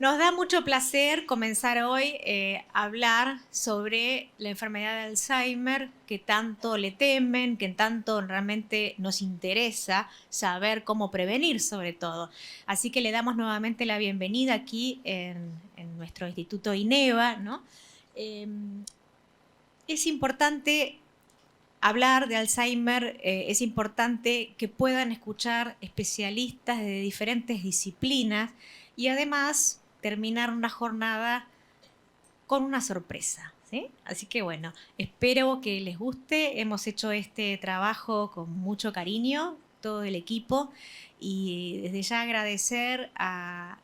Nos da mucho placer comenzar hoy a hablar sobre la enfermedad de Alzheimer, que tanto le temen, que tanto realmente nos interesa saber cómo prevenir sobre todo. Así que le damos nuevamente la bienvenida aquí en nuestro Instituto INEVA, ¿no? Eh, es importante hablar de Alzheimer, es importante que puedan escuchar especialistas de diferentes disciplinas y además terminar una jornada con una sorpresa, ¿sí? Así que bueno, espero que les guste. Hemos hecho este trabajo con mucho cariño, todo el equipo, y desde ya agradecer a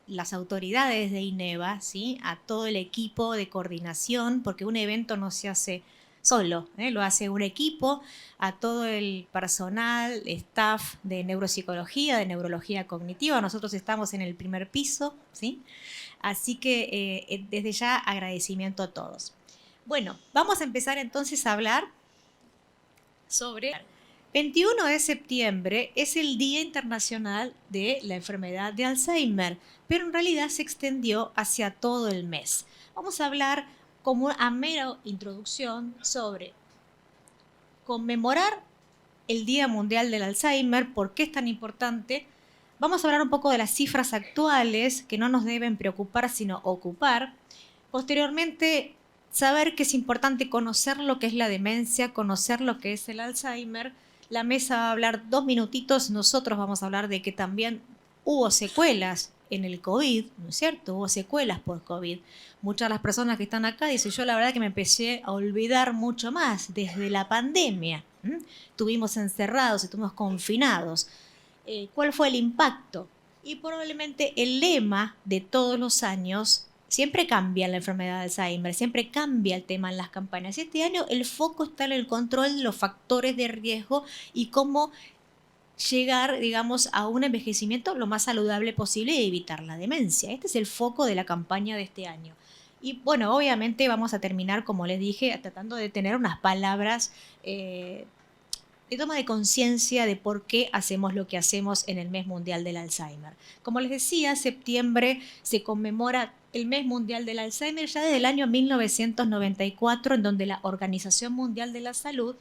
las autoridades de INEVA, ¿sí? A todo el equipo de coordinación, porque un evento no se hace solo, lo hace un equipo, a todo el personal, staff de neuropsicología, de neurología cognitiva. Nosotros estamos en el primer piso, ¿sí? Así que desde ya agradecimiento a todos. Bueno, vamos a empezar entonces a hablar sobre 21 de septiembre es el Día Internacional de la Enfermedad de Alzheimer, pero en realidad se extendió hacia todo el mes. Vamos a hablar como a mera introducción sobre conmemorar el Día Mundial del Alzheimer, por qué es tan importante. Vamos a hablar un poco de las cifras actuales que no nos deben preocupar sino ocupar. Posteriormente, saber que es importante conocer lo que es la demencia, conocer lo que es el Alzheimer. La mesa va a hablar 2 minutitos, nosotros vamos a hablar de que también hubo secuelas en el COVID, ¿no es cierto? Hubo secuelas post-COVID. Muchas de las personas que están acá dicen, yo la verdad que me empecé a olvidar mucho más desde la pandemia. Estuvimos encerrados, estuvimos confinados. ¿Cuál fue el impacto? Y probablemente el lema de todos los años siempre cambia la enfermedad de Alzheimer, siempre cambia el tema en las campañas. Este año el foco está en el control de los factores de riesgo y cómo llegar, digamos, a un envejecimiento lo más saludable posible y evitar la demencia. Este es el foco de la campaña de este año. Y bueno, obviamente vamos a terminar, como les dije, tratando de tener unas palabras de toma de conciencia de por qué hacemos lo que hacemos en el mes mundial del Alzheimer. Como les decía, septiembre se conmemora el mes mundial del Alzheimer ya desde el año 1994, en donde la Organización Mundial de la Salud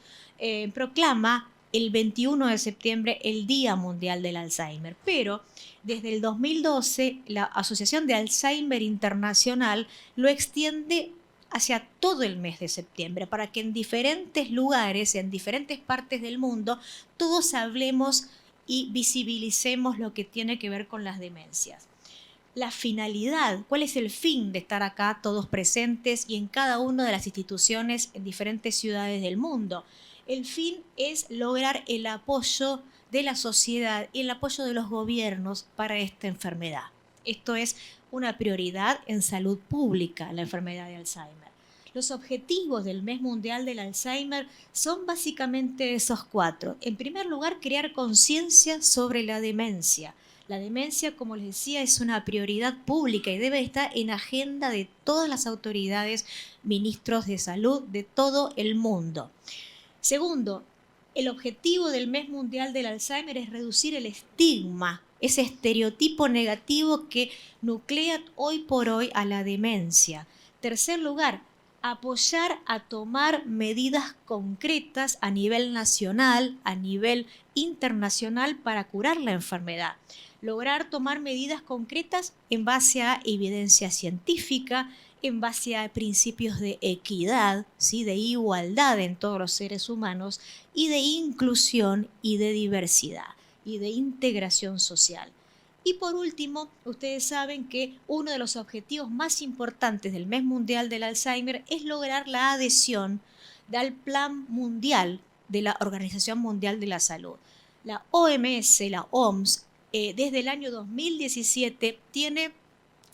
proclama el 21 de septiembre el Día Mundial del Alzheimer. Pero desde el 2012 la Asociación de Alzheimer Internacional lo extiende hacia todo el mes de septiembre, para que en diferentes lugares, en diferentes partes del mundo, todos hablemos y visibilicemos lo que tiene que ver con las demencias. La finalidad, cuál es el fin de estar acá todos presentes y en cada una de las instituciones en diferentes ciudades del mundo. El fin es lograr el apoyo de la sociedad y el apoyo de los gobiernos para esta enfermedad. Esto es una prioridad en salud pública, la enfermedad de Alzheimer. Los objetivos del Mes Mundial del Alzheimer son básicamente esos 4. En primer lugar, crear conciencia sobre la demencia. La demencia, como les decía, es una prioridad pública y debe estar en agenda de todas las autoridades, ministros de salud de todo el mundo. Segundo, el objetivo del Mes Mundial del Alzheimer es reducir el estigma, ese estereotipo negativo que nuclea hoy por hoy a la demencia. Tercer lugar, apoyar a tomar medidas concretas a nivel nacional, a nivel internacional para curar la enfermedad. Lograr tomar medidas concretas en base a evidencia científica, en base a principios de equidad, ¿sí? De igualdad en todos los seres humanos y de inclusión y de diversidad y de integración social. Y por último, ustedes saben que uno de los objetivos más importantes del Mes Mundial del Alzheimer es lograr la adhesión al Plan Mundial de la Organización Mundial de la Salud. La OMS, la OMS, desde el año 2017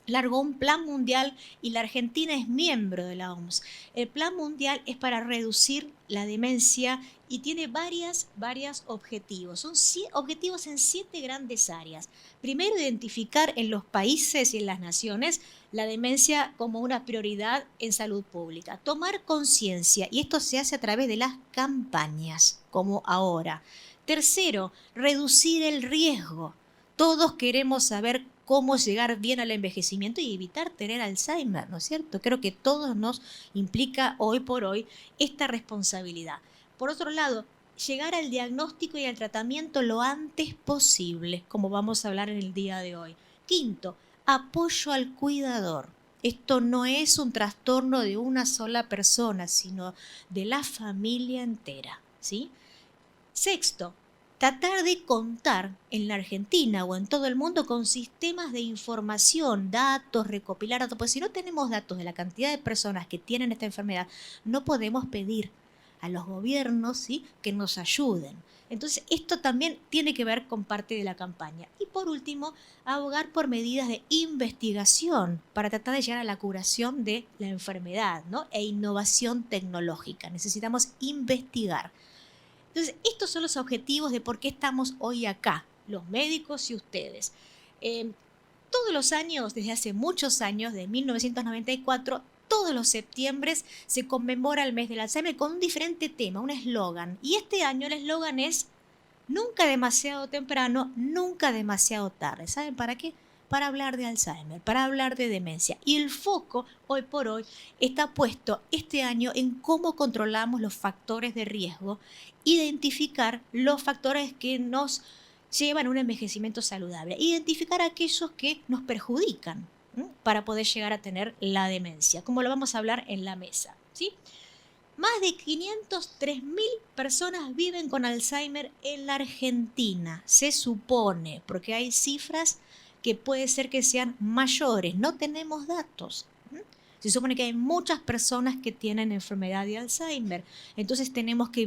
largó un plan mundial y la Argentina es miembro de la OMS. El plan mundial es para reducir la demencia y tiene varios objetivos. Son objetivos en 7 grandes áreas. Primero, identificar en los países y en las naciones la demencia como una prioridad en salud pública. Tomar conciencia, y esto se hace a través de las campañas, como ahora. Tercero, reducir el riesgo. Todos queremos saber cómo llegar bien al envejecimiento y evitar tener Alzheimer, ¿no es cierto? Creo que todos nos implica hoy por hoy esta responsabilidad. Por otro lado, llegar al diagnóstico y al tratamiento lo antes posible, como vamos a hablar en el día de hoy. Quinto, apoyo al cuidador. Esto no es un trastorno de una sola persona, sino de la familia entera, ¿sí? Sexto, tratar de contar en la Argentina o en todo el mundo con sistemas de información, datos, recopilar datos, porque si no tenemos datos de la cantidad de personas que tienen esta enfermedad, no podemos pedir a los gobiernos, ¿sí?, que nos ayuden. Entonces, esto también tiene que ver con parte de la campaña. Y por último, abogar por medidas de investigación para tratar de llegar a la curación de la enfermedad, ¿no?, e innovación tecnológica. Necesitamos investigar. Entonces, estos son los objetivos de por qué estamos hoy acá, los médicos y ustedes. Todos los años, desde hace muchos años, de 1994, todos los septiembres se conmemora el mes del Alzheimer con un diferente tema, un eslogan. Y este año el eslogan es nunca demasiado temprano, nunca demasiado tarde. ¿Saben para qué? Para hablar de Alzheimer, para hablar de demencia. Y el foco, hoy por hoy, está puesto este año en cómo controlamos los factores de riesgo, identificar los factores que nos llevan a un envejecimiento saludable, identificar aquellos que nos perjudican, ¿sí?, para poder llegar a tener la demencia, como lo vamos a hablar en la mesa, ¿sí? Más de 503.000 personas viven con Alzheimer en la Argentina, se supone, porque hay cifras que puede ser que sean mayores, no tenemos datos. Se supone que hay muchas personas que tienen enfermedad de Alzheimer, entonces tenemos que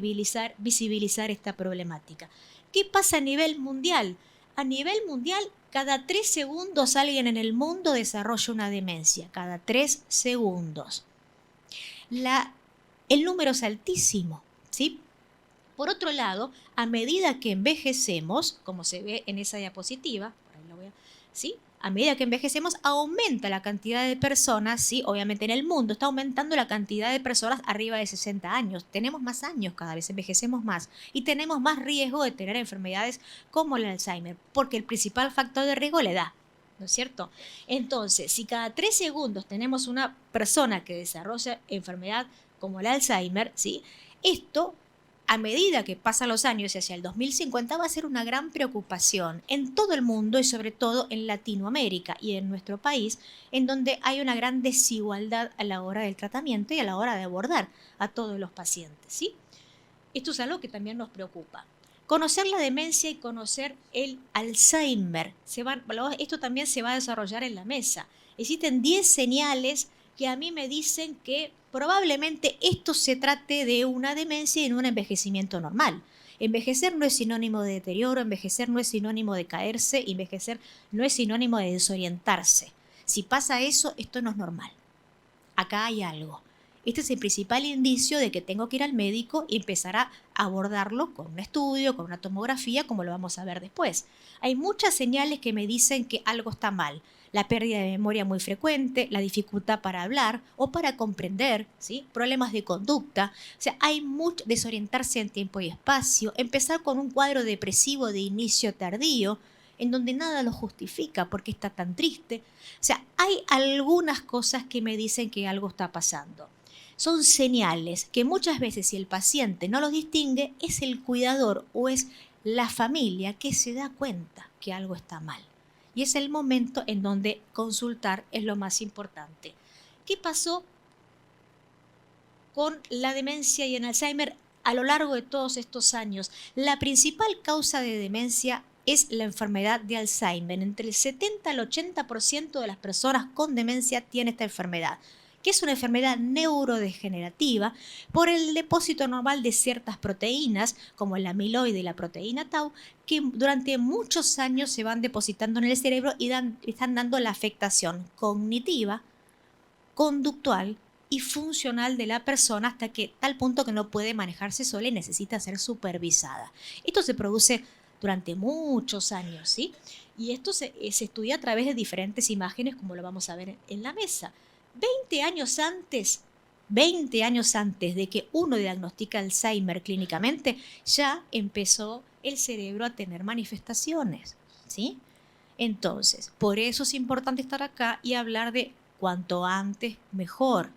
visibilizar esta problemática. ¿Qué pasa a nivel mundial? A nivel mundial, cada 3 segundos alguien en el mundo desarrolla una demencia, cada 3 segundos. El número es altísimo, ¿sí? Por otro lado, a medida que envejecemos, como se ve en esa diapositiva, por ahí lo voy a, ¿sí?, a medida que envejecemos aumenta la cantidad de personas, ¿sí?, obviamente en el mundo está aumentando la cantidad de personas arriba de 60 años. Tenemos más años cada vez, envejecemos más y tenemos más riesgo de tener enfermedades como el Alzheimer, porque el principal factor de riesgo es la edad, ¿no es cierto? Entonces, si cada 3 segundos tenemos una persona que desarrolla enfermedad como el Alzheimer, ¿sí?, esto, a medida que pasan los años y hacia el 2050, va a ser una gran preocupación en todo el mundo y sobre todo en Latinoamérica y en nuestro país, en donde hay una gran desigualdad a la hora del tratamiento y a la hora de abordar a todos los pacientes, ¿sí? Esto es algo que también nos preocupa. Conocer la demencia y conocer el Alzheimer. Esto también se va a desarrollar en la mesa. Existen 10 señales que a mí me dicen que probablemente esto se trate de una demencia y en un envejecimiento normal. Envejecer no es sinónimo de deterioro, envejecer no es sinónimo de caerse, envejecer no es sinónimo de desorientarse. Si pasa eso, esto no es normal. Acá hay algo. Este es el principal indicio de que tengo que ir al médico y empezar a abordarlo con un estudio, con una tomografía, como lo vamos a ver después. Hay muchas señales que me dicen que algo está mal. La pérdida de memoria muy frecuente, la dificultad para hablar o para comprender, ¿sí?, problemas de conducta. O sea, hay mucho desorientarse en tiempo y espacio, empezar con un cuadro depresivo de inicio tardío, en donde nada lo justifica porque está tan triste. O sea, hay algunas cosas que me dicen que algo está pasando. Son señales que muchas veces, si el paciente no los distingue, es el cuidador o es la familia que se da cuenta que algo está mal. Y es el momento en donde consultar es lo más importante. ¿Qué pasó con la demencia y el Alzheimer a lo largo de todos estos años? La principal causa de demencia es la enfermedad de Alzheimer. Entre el 70 al 80% de las personas con demencia tienen esta enfermedad, que es una enfermedad neurodegenerativa por el depósito normal de ciertas proteínas, como el amiloide y la proteína tau, que durante muchos años se van depositando en el cerebro y están dando la afectación cognitiva, conductual y funcional de la persona hasta que tal punto que no puede manejarse sola y necesita ser supervisada. Esto se produce durante muchos años, ¿sí? Y esto se estudia a través de diferentes imágenes, como lo vamos a ver en la mesa. 20 años antes de que uno diagnostica Alzheimer clínicamente, ya empezó el cerebro a tener manifestaciones, ¿sí? Entonces, por eso es importante estar acá y hablar de cuanto antes mejor.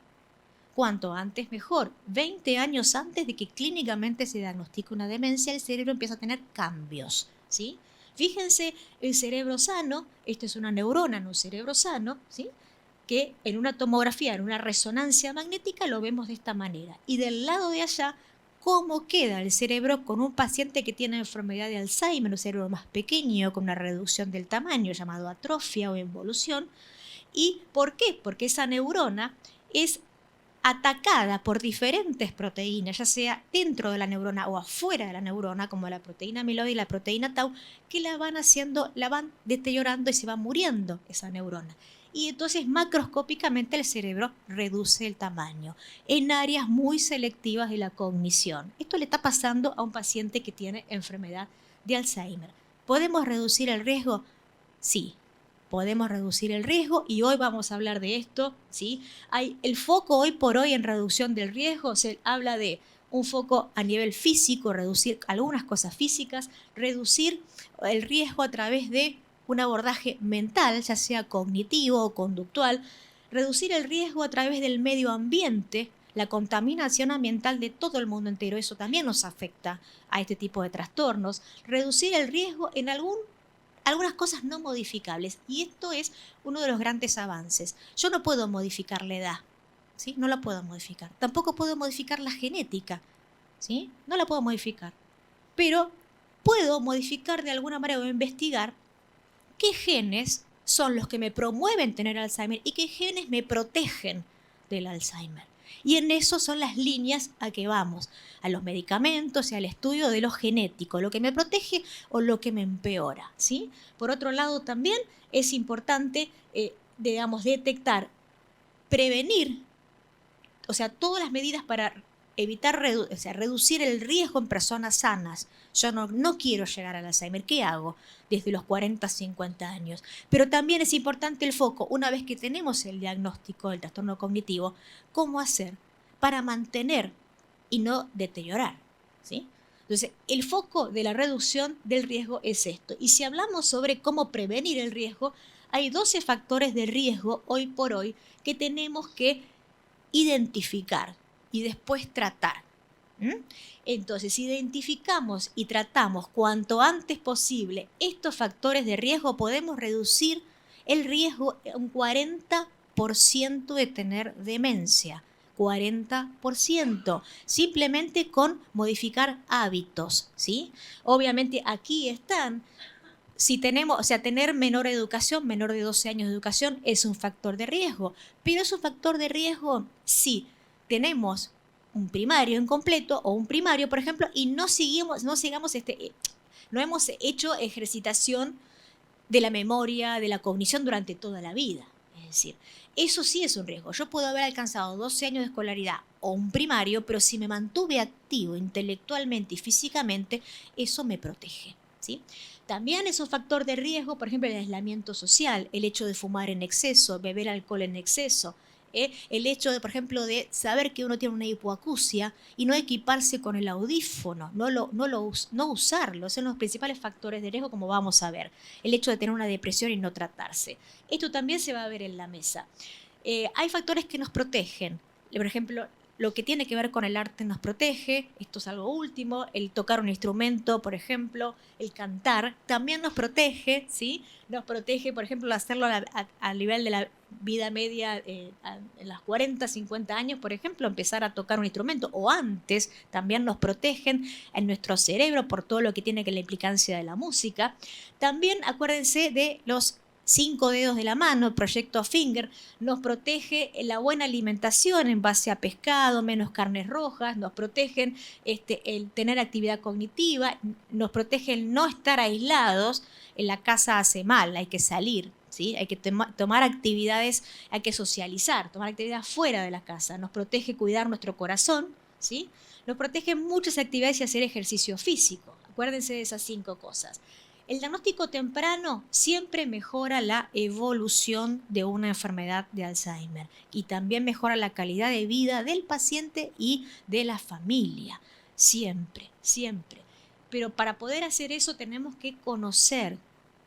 Cuanto antes mejor. 20 años antes de que clínicamente se diagnostique una demencia, el cerebro empieza a tener cambios, ¿sí? Fíjense, el cerebro sano, esto es una neurona en un cerebro sano, ¿sí? Que en una tomografía, en una resonancia magnética, lo vemos de esta manera. Y del lado de allá, cómo queda el cerebro con un paciente que tiene enfermedad de Alzheimer, un cerebro más pequeño, con una reducción del tamaño, llamado atrofia o involución. ¿Y por qué? Porque esa neurona es atacada por diferentes proteínas, ya sea dentro de la neurona o afuera de la neurona, como la proteína amiloide y la proteína tau, que la van deteriorando y se va muriendo esa neurona. Y entonces macroscópicamente el cerebro reduce el tamaño en áreas muy selectivas de la cognición. Esto le está pasando a un paciente que tiene enfermedad de Alzheimer. ¿Podemos reducir el riesgo? Sí, podemos reducir el riesgo y hoy vamos a hablar de esto, ¿sí? Hay el foco hoy por hoy en reducción del riesgo, se habla de un foco a nivel físico, reducir algunas cosas físicas, reducir el riesgo a través de un abordaje mental, ya sea cognitivo o conductual, reducir el riesgo a través del medio ambiente, la contaminación ambiental de todo el mundo entero, eso también nos afecta a este tipo de trastornos, reducir el riesgo en algunas cosas no modificables. Y esto es uno de los grandes avances. Yo no puedo modificar la edad, ¿sí? No la puedo modificar. Tampoco puedo modificar la genética, ¿sí? No la puedo modificar. Pero puedo modificar de alguna manera o investigar qué genes son los que me promueven tener Alzheimer y qué genes me protegen del Alzheimer. Y en eso son las líneas a que vamos, a los medicamentos y al estudio de lo genético, lo que me protege o lo que me empeora, ¿sí? Por otro lado, también es importante, detectar, prevenir, o sea, todas las medidas para evitar, reducir el riesgo en personas sanas. Yo no quiero llegar al Alzheimer. ¿Qué hago? Desde los 40, 50 años. Pero también es importante el foco, una vez que tenemos el diagnóstico del trastorno cognitivo, cómo hacer para mantener y no deteriorar, ¿sí? Entonces, el foco de la reducción del riesgo es esto. Y si hablamos sobre cómo prevenir el riesgo, hay 12 factores de riesgo hoy por hoy que tenemos que identificar y después tratar. Entonces, si identificamos y tratamos cuanto antes posible estos factores de riesgo, podemos reducir el riesgo un 40% de tener demencia. 40%, simplemente con modificar hábitos, ¿sí? Obviamente aquí están. Si tenemos, o sea, tener menor educación, menor de 12 años de educación, es un factor de riesgo. Pero es un factor de riesgo si tenemos un primario incompleto o un primario, por ejemplo, y no hemos hecho ejercitación de la memoria, de la cognición durante toda la vida. Es decir, eso sí es un riesgo. Yo puedo haber alcanzado 12 años de escolaridad o un primario, pero si me mantuve activo intelectualmente y físicamente, eso me protege, ¿sí? También es un factor de riesgo, por ejemplo, el aislamiento social, el hecho de fumar en exceso, beber alcohol en exceso, el hecho de, por ejemplo, de saber que uno tiene una hipoacusia y no equiparse con el audífono, no usarlo, son los principales factores de riesgo, como vamos a ver. El hecho de tener una depresión y no tratarse. Esto también se va a ver en la mesa. Hay factores que nos protegen. Por ejemplo, lo que tiene que ver con el arte nos protege, esto es algo último, el tocar un instrumento, por ejemplo, el cantar, también nos protege, ¿sí? Nos protege, por ejemplo, hacerlo a nivel de la vida media, en los 40, 50 años, por ejemplo, empezar a tocar un instrumento, o antes, también nos protegen en nuestro cerebro por todo lo que tiene que ver la implicancia de la música. También acuérdense de los 5 dedos de la mano, el proyecto Finger, nos protege la buena alimentación en base a pescado, menos carnes rojas, nos protegen el tener actividad cognitiva, nos protege el no estar aislados. En la casa hace mal, hay que salir, ¿sí? Hay que tomar actividades, hay que socializar, tomar actividades fuera de la casa, nos protege cuidar nuestro corazón, ¿sí? Nos protege muchas actividades y hacer ejercicio físico. Acuérdense de esas 5 cosas. El diagnóstico temprano siempre mejora la evolución de una enfermedad de Alzheimer y también mejora la calidad de vida del paciente y de la familia. Siempre, siempre. Pero para poder hacer eso tenemos que conocer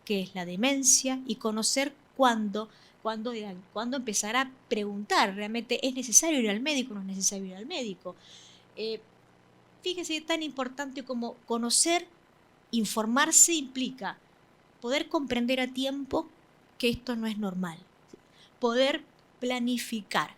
qué es la demencia y conocer cuándo empezar a preguntar, ¿realmente es necesario ir al médico o no es necesario ir al médico? Fíjese, tan importante como conocer, informarse implica poder comprender a tiempo que esto no es normal, poder planificar.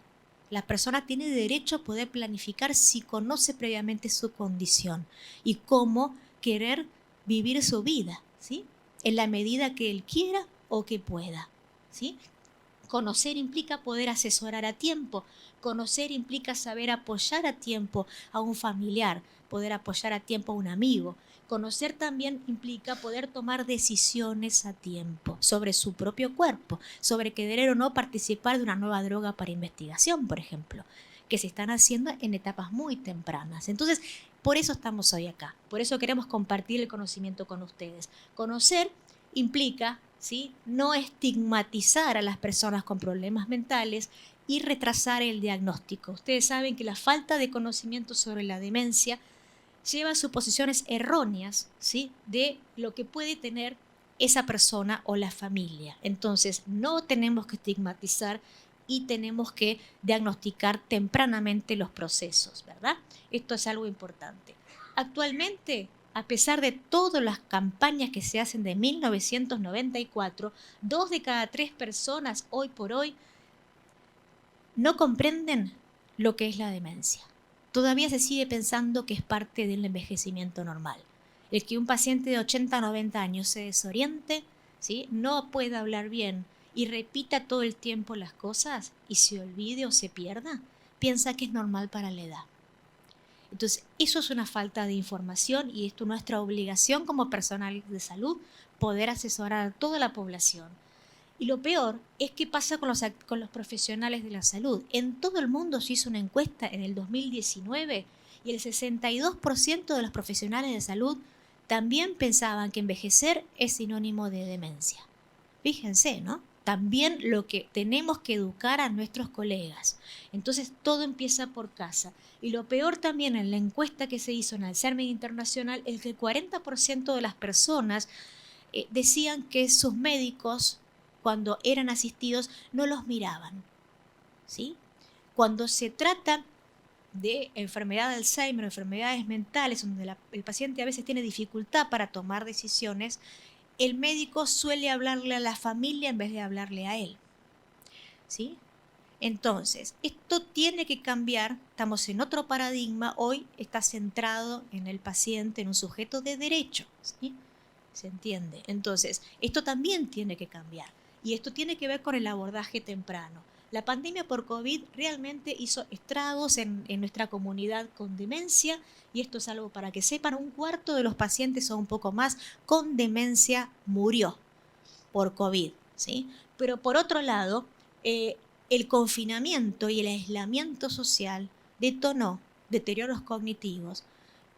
La persona tiene derecho a poder planificar si conoce previamente su condición y cómo querer vivir su vida, ¿sí? En la medida que él quiera o que pueda, ¿sí? Conocer implica poder asesorar a tiempo. Conocer implica saber apoyar a tiempo a un familiar, poder apoyar a tiempo a un amigo. Conocer también implica poder tomar decisiones a tiempo sobre su propio cuerpo, sobre querer o no participar de una nueva droga para investigación, por ejemplo, que se están haciendo en etapas muy tempranas. Entonces, por eso estamos hoy acá, por eso queremos compartir el conocimiento con ustedes. Conocer implica, ¿sí?, no estigmatizar a las personas con problemas mentales y retrasar el diagnóstico. Ustedes saben que la falta de conocimiento sobre la demencia lleva a suposiciones erróneas, ¿sí?, de lo que puede tener esa persona o la familia. Entonces, no tenemos que estigmatizar y tenemos que diagnosticar tempranamente los procesos, ¿verdad? Esto es algo importante. Actualmente, a pesar de todas las campañas que se hacen de 1994, 2 de cada 3 personas hoy por hoy no comprenden lo que es la demencia. Todavía se sigue pensando que es parte del envejecimiento normal. El que un paciente de 80 o 90 años se desoriente, ¿sí?, no pueda hablar bien y repita todo el tiempo las cosas y se olvide o se pierda, piensa que es normal para la edad. Entonces, eso es una falta de información y esto es nuestra obligación como personal de salud, poder asesorar a toda la población. Y lo peor es qué pasa con los profesionales de la salud. En todo el mundo se hizo una encuesta en el 2019 y el 62% de los profesionales de salud también pensaban que envejecer es sinónimo de demencia. Fíjense, ¿no? También lo que tenemos que educar a nuestros colegas. Entonces, todo empieza por casa. Y lo peor también en la encuesta que se hizo en Alzheimer Internacional es que el 40% de las personas decían que sus médicos, cuando eran asistidos, no los miraban, ¿sí? Cuando se trata de enfermedad de Alzheimer o enfermedades mentales, donde el paciente a veces tiene dificultad para tomar decisiones, el médico suele hablarle a la familia en vez de hablarle a él, ¿sí? Entonces, esto tiene que cambiar, estamos en otro paradigma, hoy está centrado en el paciente, en un sujeto de derecho, ¿sí? ¿Se entiende? Entonces, esto también tiene que cambiar y esto tiene que ver con el abordaje temprano. La pandemia por COVID realmente hizo estragos en nuestra comunidad con demencia y esto es algo para que sepan, 1/4 de los pacientes o un poco más con demencia murió por COVID, ¿sí? Pero por otro lado, el confinamiento y el aislamiento social detonó deterioros cognitivos,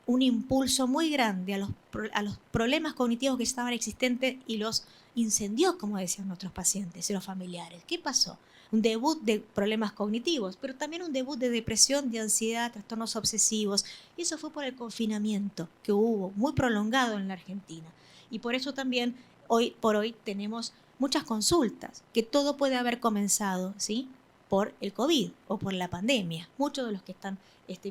un impulso muy grande a los problemas cognitivos que estaban existentes y los incendió, como decían nuestros pacientes y los familiares. ¿Qué pasó? Un debut de problemas cognitivos, pero también un debut de depresión, de ansiedad, trastornos obsesivos. Y eso fue por el confinamiento que hubo, muy prolongado en la Argentina. Y por eso también hoy por hoy tenemos muchas consultas, que todo puede haber comenzado, ¿sí?, por el COVID o por la pandemia. Muchos de los que están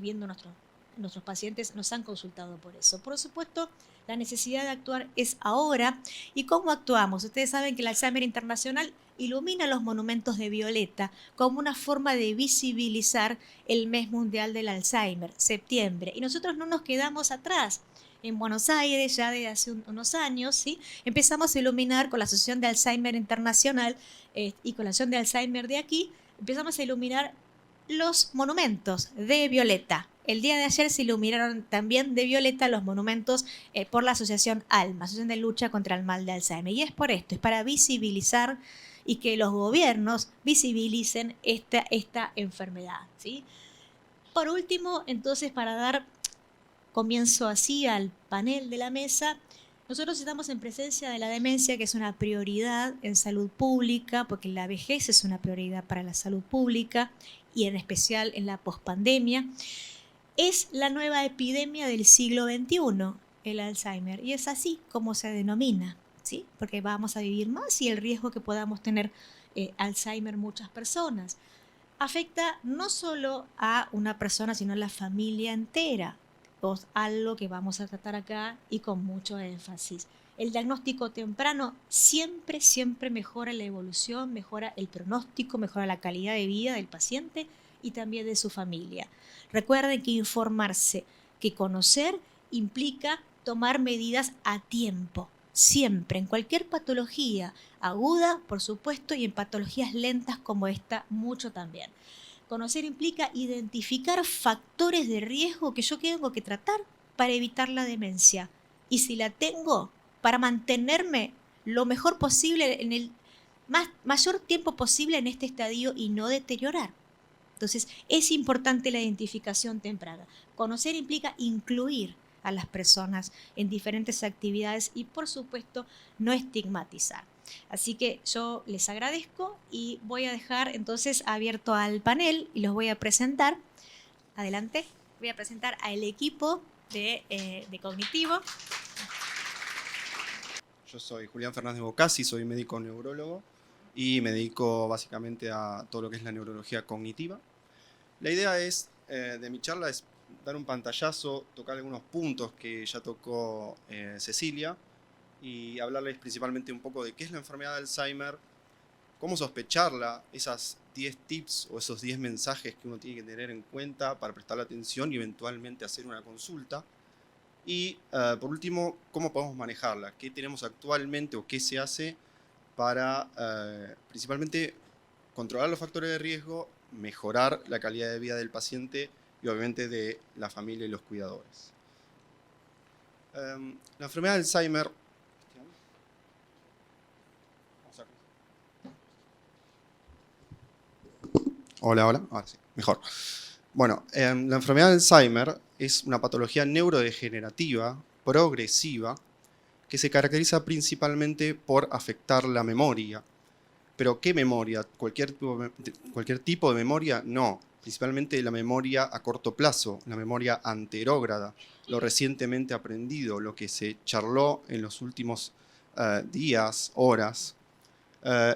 viendo nuestros pacientes nos han consultado por eso. Por supuesto, la necesidad de actuar es ahora. ¿Y cómo actuamos? Ustedes saben que el Alzheimer Internacional ilumina los monumentos de violeta como una forma de visibilizar el mes mundial del Alzheimer, septiembre. Y nosotros no nos quedamos atrás. En Buenos Aires, ya de hace unos años, ¿sí?, empezamos a iluminar con la Asociación de Alzheimer Internacional y con la Asociación de Alzheimer de aquí, empezamos a iluminar los monumentos de violeta. El día de ayer se iluminaron también de violeta los monumentos por la Asociación ALMA, Asociación de Lucha contra el Mal de Alzheimer. Y es por esto, es para visibilizar y que los gobiernos visibilicen esta enfermedad, ¿sí? Por último, entonces, para dar comienzo así al panel de la mesa, nosotros estamos en presencia de la demencia, que es una prioridad en salud pública, porque la vejez es una prioridad para la salud pública y en especial en la pospandemia. Es la nueva epidemia del siglo XXI, el Alzheimer, y es así como se denomina, ¿sí? Porque vamos a vivir más y el riesgo que podamos tener Alzheimer muchas personas. Afecta no solo a una persona, sino a la familia entera. Algo que vamos a tratar acá y con mucho énfasis. El diagnóstico temprano siempre, siempre mejora la evolución, mejora el pronóstico, mejora la calidad de vida del paciente y también de su familia. Recuerden que informarse, que conocer implica tomar medidas a tiempo, siempre, en cualquier patología aguda, por supuesto, y en patologías lentas como esta, mucho también. Conocer implica identificar factores de riesgo que yo tengo que tratar para evitar la demencia. Y si la tengo, para mantenerme lo mejor posible en el mayor tiempo posible en este estadio y no deteriorar. Entonces, es importante la identificación temprana. Conocer implica incluir a las personas en diferentes actividades y, por supuesto, no estigmatizar. Así que yo les agradezco y voy a dejar entonces abierto al panel y los voy a presentar. Adelante, voy a presentar al equipo de Cognitivo. Yo soy Julián Fernández Bocasi, soy médico neurólogo y me dedico básicamente a todo lo que es la neurología cognitiva. La idea de mi charla es dar un pantallazo, tocar algunos puntos que ya tocó Cecilia y hablarles principalmente un poco de qué es la enfermedad de Alzheimer, cómo sospecharla, esas 10 tips o esos 10 mensajes que uno tiene que tener en cuenta para prestarle atención y eventualmente hacer una consulta. Y por último, cómo podemos manejarla, qué tenemos actualmente o qué se hace para principalmente controlar los factores de riesgo, mejorar la calidad de vida del paciente y obviamente de la familia y los cuidadores. La enfermedad de Alzheimer. Hola, ahora sí, mejor. Bueno, la enfermedad de Alzheimer es una patología neurodegenerativa, progresiva, que se caracteriza principalmente por afectar la memoria. ¿Pero qué memoria? ¿Cualquier tipo de memoria? No, principalmente la memoria a corto plazo, la memoria anterógrada, lo recientemente aprendido, lo que se charló en los últimos días, horas,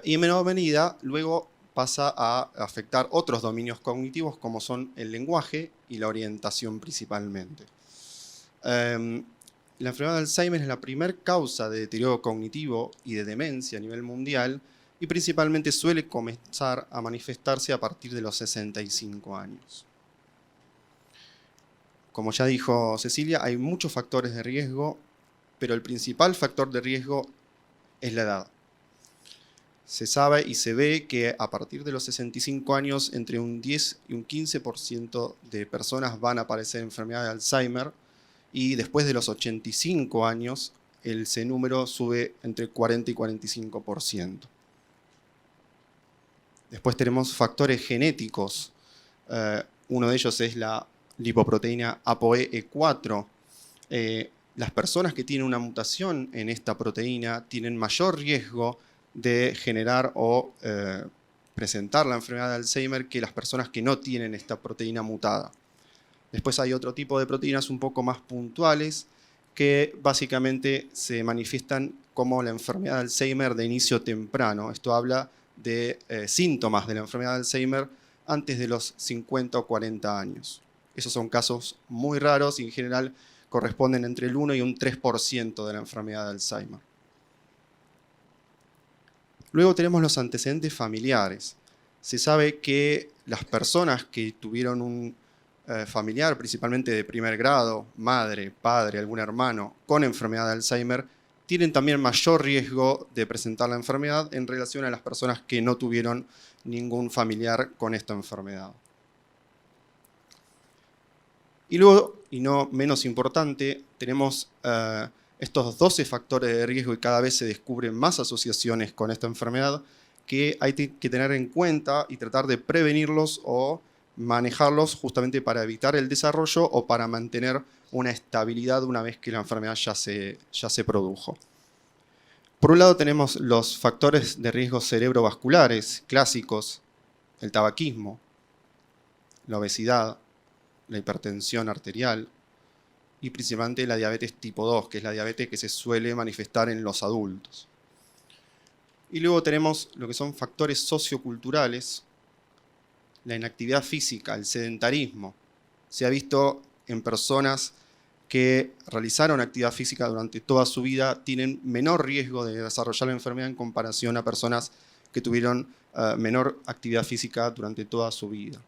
y en menor medida luego pasa a afectar otros dominios cognitivos como son el lenguaje y la orientación principalmente. La enfermedad de Alzheimer es la primera causa de deterioro cognitivo y de demencia a nivel mundial y principalmente suele comenzar a manifestarse a partir de los 65 años. Como ya dijo Cecilia, hay muchos factores de riesgo, pero el principal factor de riesgo es la edad. Se sabe y se ve que a partir de los 65 años, entre un 10 y un 15% de personas van a padecer enfermedad de Alzheimer y después de los 85 años, ese número sube entre 40 y 45%. Después tenemos factores genéticos. Uno de ellos es la lipoproteína ApoE4. Las personas que tienen una mutación en esta proteína tienen mayor riesgo de generar o presentar la enfermedad de Alzheimer que las personas que no tienen esta proteína mutada. Después hay otro tipo de proteínas un poco más puntuales que básicamente se manifiestan como la enfermedad de Alzheimer de inicio temprano. Esto habla de síntomas de la enfermedad de Alzheimer antes de los 50 o 40 años. Esos son casos muy raros y en general corresponden entre el 1 y un 3% de la enfermedad de Alzheimer. Luego tenemos los antecedentes familiares. Se sabe que las personas que tuvieron un familiar, principalmente de primer grado, madre, padre, algún hermano, con enfermedad de Alzheimer, tienen también mayor riesgo de presentar la enfermedad en relación a las personas que no tuvieron ningún familiar con esta enfermedad. Y luego, y no menos importante, tenemos estos 12 factores de riesgo y cada vez se descubren más asociaciones con esta enfermedad que hay que tener en cuenta y tratar de prevenirlos o manejarlos justamente para evitar el desarrollo o para mantener una estabilidad una vez que la enfermedad ya se produjo. Por un lado tenemos los factores de riesgo cerebrovasculares clásicos, el tabaquismo, la obesidad, la hipertensión arterial, y principalmente la diabetes tipo 2, que es la diabetes que se suele manifestar en los adultos. Y luego tenemos lo que son factores socioculturales, la inactividad física, el sedentarismo. Se ha visto en personas que realizaron actividad física durante toda su vida tienen menor riesgo de desarrollar la enfermedad en comparación a personas que tuvieron menor actividad física durante toda su vida.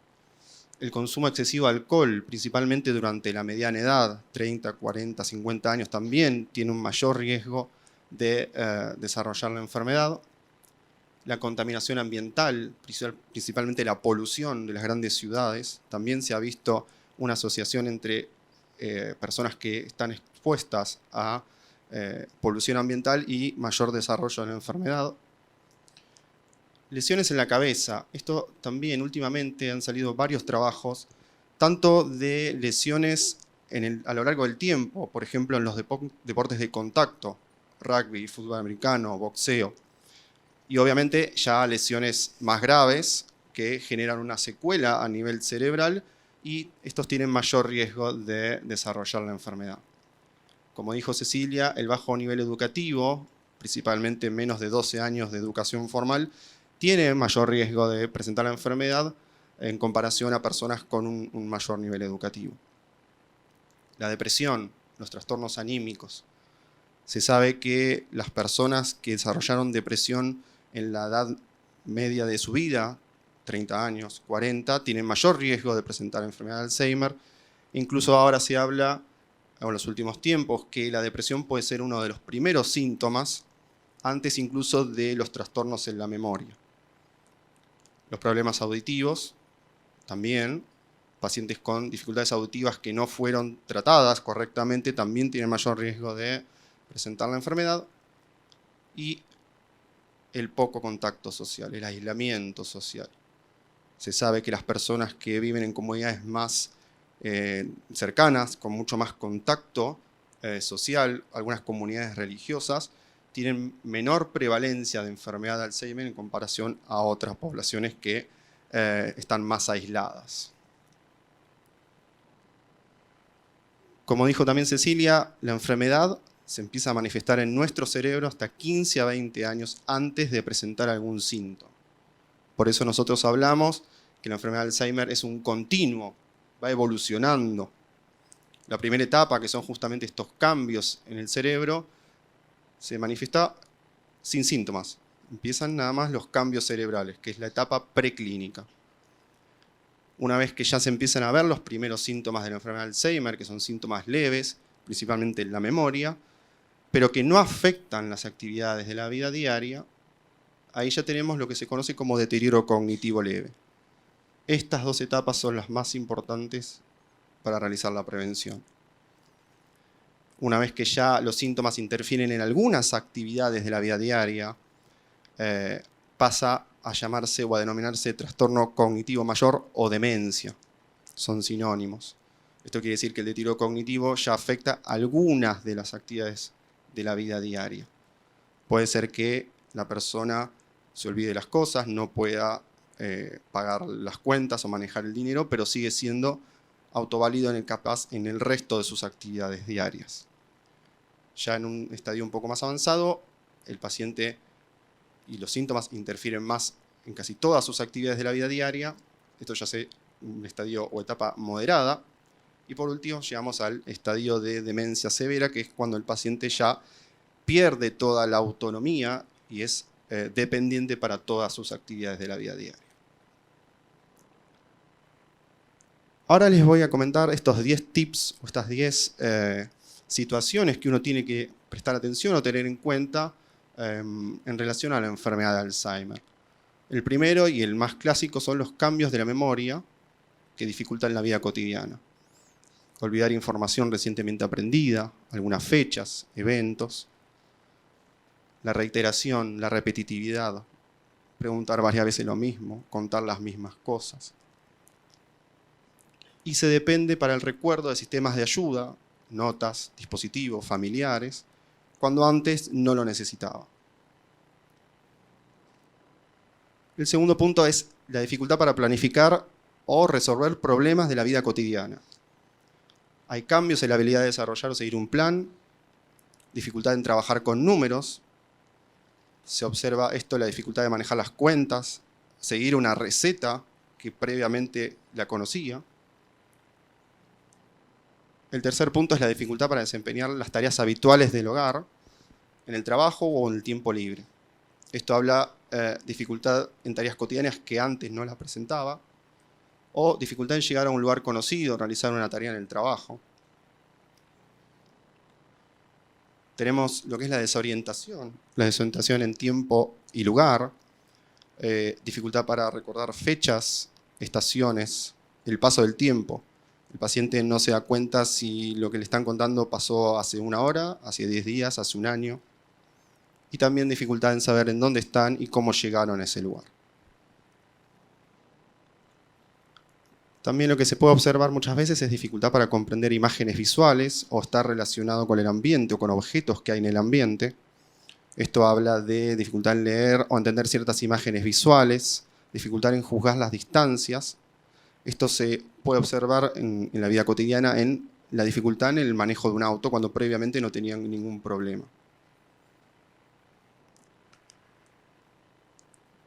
El consumo excesivo de alcohol, principalmente durante la mediana edad, 30, 40, 50 años, también tiene un mayor riesgo de desarrollar la enfermedad. La contaminación ambiental, principalmente la polución de las grandes ciudades, también se ha visto una asociación entre personas que están expuestas a polución ambiental y mayor desarrollo de la enfermedad. Lesiones en la cabeza. Esto también últimamente han salido varios trabajos, tanto de lesiones a lo largo del tiempo, por ejemplo en los deportes de contacto, rugby, fútbol americano, boxeo, y obviamente ya lesiones más graves que generan una secuela a nivel cerebral y estos tienen mayor riesgo de desarrollar la enfermedad. Como dijo Cecilia, el bajo nivel educativo, principalmente menos de 12 años de educación formal, tiene mayor riesgo de presentar la enfermedad en comparación a personas con un mayor nivel educativo. La depresión, los trastornos anímicos. Se sabe que las personas que desarrollaron depresión en la edad media de su vida, 30 años, 40, tienen mayor riesgo de presentar enfermedad de Alzheimer. Incluso ahora se habla, en los últimos tiempos, que la depresión puede ser uno de los primeros síntomas, antes incluso de los trastornos en la memoria. Los problemas auditivos, también. Pacientes con dificultades auditivas que no fueron tratadas correctamente también tienen mayor riesgo de presentar la enfermedad. Y el poco contacto social, el aislamiento social. Se sabe que las personas que viven en comunidades más cercanas, con mucho más contacto social, algunas comunidades religiosas, tienen menor prevalencia de enfermedad de Alzheimer en comparación a otras poblaciones que están más aisladas. Como dijo también Cecilia, la enfermedad se empieza a manifestar en nuestro cerebro hasta 15 a 20 años antes de presentar algún síntoma. Por eso nosotros hablamos que la enfermedad de Alzheimer es un continuo, va evolucionando. La primera etapa, que son justamente estos cambios en el cerebro, se manifiesta sin síntomas. Empiezan nada más los cambios cerebrales, que es la etapa preclínica. Una vez que ya se empiezan a ver los primeros síntomas de la enfermedad de Alzheimer, que son síntomas leves, principalmente en la memoria, pero que no afectan las actividades de la vida diaria, ahí ya tenemos lo que se conoce como deterioro cognitivo leve. Estas dos etapas son las más importantes para realizar la prevención. Una vez que ya los síntomas interfieren en algunas actividades de la vida diaria, pasa a llamarse o a denominarse trastorno cognitivo mayor o demencia. Son sinónimos. Esto quiere decir que el deterioro cognitivo ya afecta algunas de las actividades de la vida diaria. Puede ser que la persona se olvide las cosas, no pueda pagar las cuentas o manejar el dinero, pero sigue siendo autoválido en el resto de sus actividades diarias. Ya en un estadio un poco más avanzado, el paciente y los síntomas interfieren más en casi todas sus actividades de la vida diaria. Esto ya es un estadio o etapa moderada. Y por último llegamos al estadio de demencia severa, que es cuando el paciente ya pierde toda la autonomía y es dependiente para todas sus actividades de la vida diaria. Ahora les voy a comentar estos 10 tips o estas 10 situaciones que uno tiene que prestar atención o tener en cuenta en relación a la enfermedad de Alzheimer. El primero y el más clásico son los cambios de la memoria que dificultan la vida cotidiana. Olvidar información recientemente aprendida, algunas fechas, eventos. La reiteración, la repetitividad, preguntar varias veces lo mismo, contar las mismas cosas. Y se depende para el recuerdo de sistemas de ayuda, notas, dispositivos, familiares, cuando antes no lo necesitaba. El segundo punto es la dificultad para planificar o resolver problemas de la vida cotidiana. Hay cambios en la habilidad de desarrollar o seguir un plan, dificultad en trabajar con números, se observa esto, la dificultad de manejar las cuentas, seguir una receta que previamente la conocía. El tercer punto es la dificultad para desempeñar las tareas habituales del hogar, en el trabajo o en el tiempo libre. Esto habla de dificultad en tareas cotidianas que antes no las presentaba, o dificultad en llegar a un lugar conocido, realizar una tarea en el trabajo. Tenemos lo que es la desorientación en tiempo y lugar, dificultad para recordar fechas, estaciones, el paso del tiempo. El paciente no se da cuenta si lo que le están contando pasó hace una hora, hace 10 días, hace un año. Y también dificultad en saber en dónde están y cómo llegaron a ese lugar. También lo que se puede observar muchas veces es dificultad para comprender imágenes visuales o estar relacionado con el ambiente o con objetos que hay en el ambiente. Esto habla de dificultad en leer o entender ciertas imágenes visuales, dificultad en juzgar las distancias. Esto se puede observar en la vida cotidiana en la dificultad en el manejo de un auto cuando previamente no tenían ningún problema.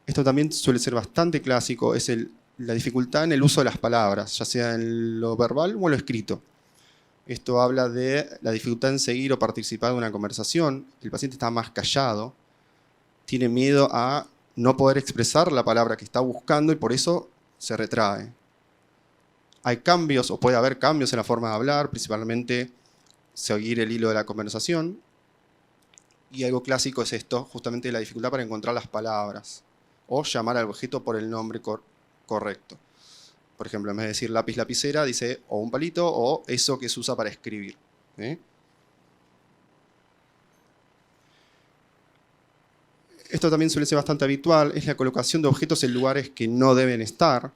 Esto también suele ser bastante clásico, es la dificultad en el uso de las palabras, ya sea en lo verbal o en lo escrito. Esto habla de la dificultad en seguir o participar de una conversación. El paciente está más callado, tiene miedo a no poder expresar la palabra que está buscando y por eso se retrae. Hay cambios o puede haber cambios en la forma de hablar, principalmente seguir el hilo de la conversación. Y algo clásico es esto, justamente la dificultad para encontrar las palabras o llamar al objeto por el nombre correcto. Por ejemplo, en vez de decir lápiz, lapicera, dice o un palito o eso que se usa para escribir. Esto también suele ser bastante habitual, es la colocación de objetos en lugares que no deben estar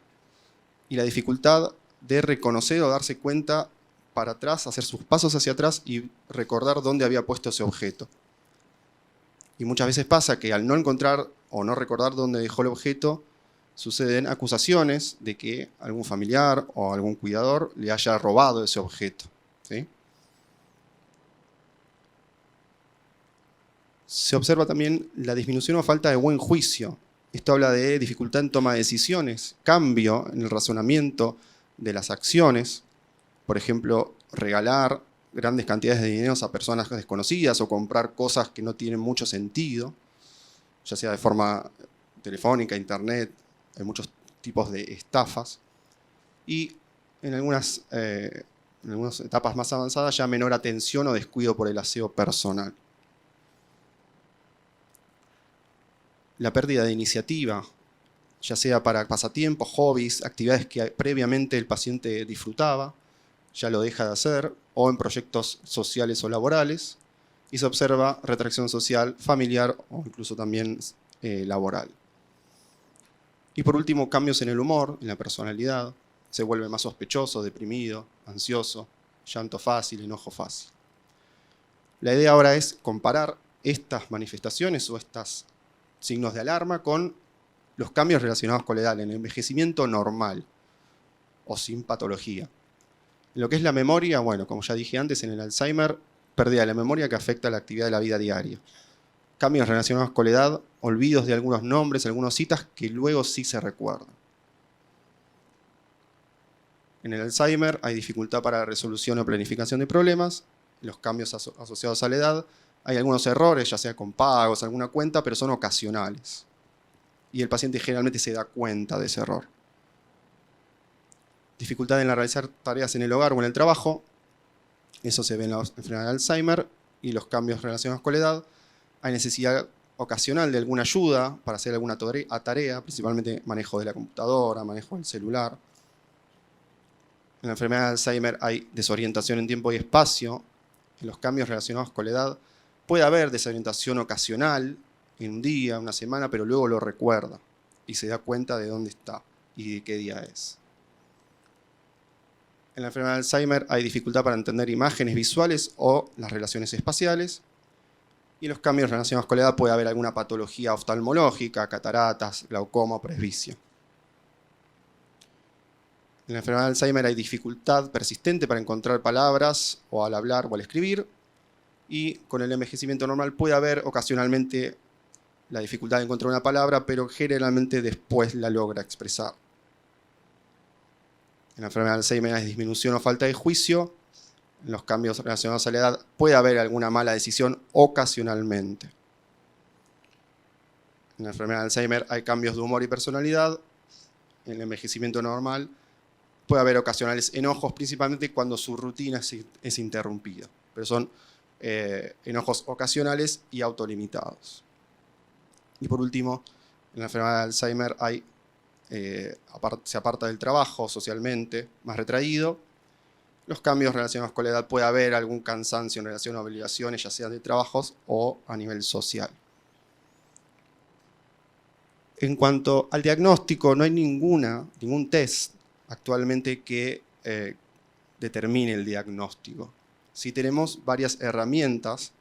y la dificultad de reconocer o darse cuenta para atrás, hacer sus pasos hacia atrás y recordar dónde había puesto ese objeto. Y muchas veces pasa que al no encontrar o no recordar dónde dejó el objeto, suceden acusaciones de que algún familiar o algún cuidador le haya robado ese objeto. ¿Sí? Se observa también la disminución o falta de buen juicio. Esto habla de dificultad en toma de decisiones, cambio en el razonamiento de las acciones. Por ejemplo, regalar grandes cantidades de dinero a personas desconocidas o comprar cosas que no tienen mucho sentido, ya sea de forma telefónica, internet, hay muchos tipos de estafas. Y en algunas etapas más avanzadas ya menor atención o descuido por el aseo personal. La pérdida de iniciativa, ya sea para pasatiempos, hobbies, actividades que previamente el paciente disfrutaba, ya lo deja de hacer, o en proyectos sociales o laborales, y se observa retracción social, familiar o incluso también laboral. Y por último, cambios en el humor, en la personalidad, se vuelve más sospechoso, deprimido, ansioso, llanto fácil, enojo fácil. La idea ahora es comparar estas manifestaciones o estos signos de alarma con los cambios relacionados con la edad, en el envejecimiento normal o sin patología. En lo que es la memoria, bueno, como ya dije antes, en el Alzheimer, pérdida de la memoria que afecta a la actividad de la vida diaria. Cambios relacionados con la edad, olvidos de algunos nombres, algunas citas que luego sí se recuerdan. En el Alzheimer hay dificultad para la resolución o planificación de problemas, los cambios asociados a la edad, hay algunos errores, ya sea con pagos, alguna cuenta, pero son ocasionales. Y el paciente generalmente se da cuenta de ese error. Dificultad en realizar tareas en el hogar o en el trabajo, eso se ve en la enfermedad de Alzheimer, y los cambios relacionados con la edad. Hay necesidad ocasional de alguna ayuda para hacer alguna tarea, principalmente manejo de la computadora, manejo del celular. En la enfermedad de Alzheimer hay desorientación en tiempo y espacio. En los cambios relacionados con la edad puede haber desorientación ocasional en un día, una semana, pero luego lo recuerda y se da cuenta de dónde está y de qué día es. En la enfermedad de Alzheimer hay dificultad para entender imágenes visuales o las relaciones espaciales. Y en los cambios relacionados con la edad puede haber alguna patología oftalmológica, cataratas, glaucoma o presbicia. En la enfermedad de Alzheimer hay dificultad persistente para encontrar palabras o al hablar o al escribir, y con el envejecimiento normal puede haber ocasionalmente la dificultad de encontrar una palabra, pero generalmente después la logra expresar. En la enfermedad de Alzheimer hay disminución o falta de juicio. En los cambios relacionados a la edad puede haber alguna mala decisión ocasionalmente. En la enfermedad de Alzheimer hay cambios de humor y personalidad. En el envejecimiento normal puede haber ocasionales enojos, principalmente cuando su rutina es interrumpida. Pero son enojos ocasionales y autolimitados. Y por último, en la enfermedad de Alzheimer se aparta del trabajo socialmente, más retraído. Los cambios relacionados con la edad puede haber algún cansancio en relación a obligaciones, ya sea de trabajos o a nivel social. En cuanto al diagnóstico, no hay ningún test actualmente que determine el diagnóstico. Sí tenemos varias herramientas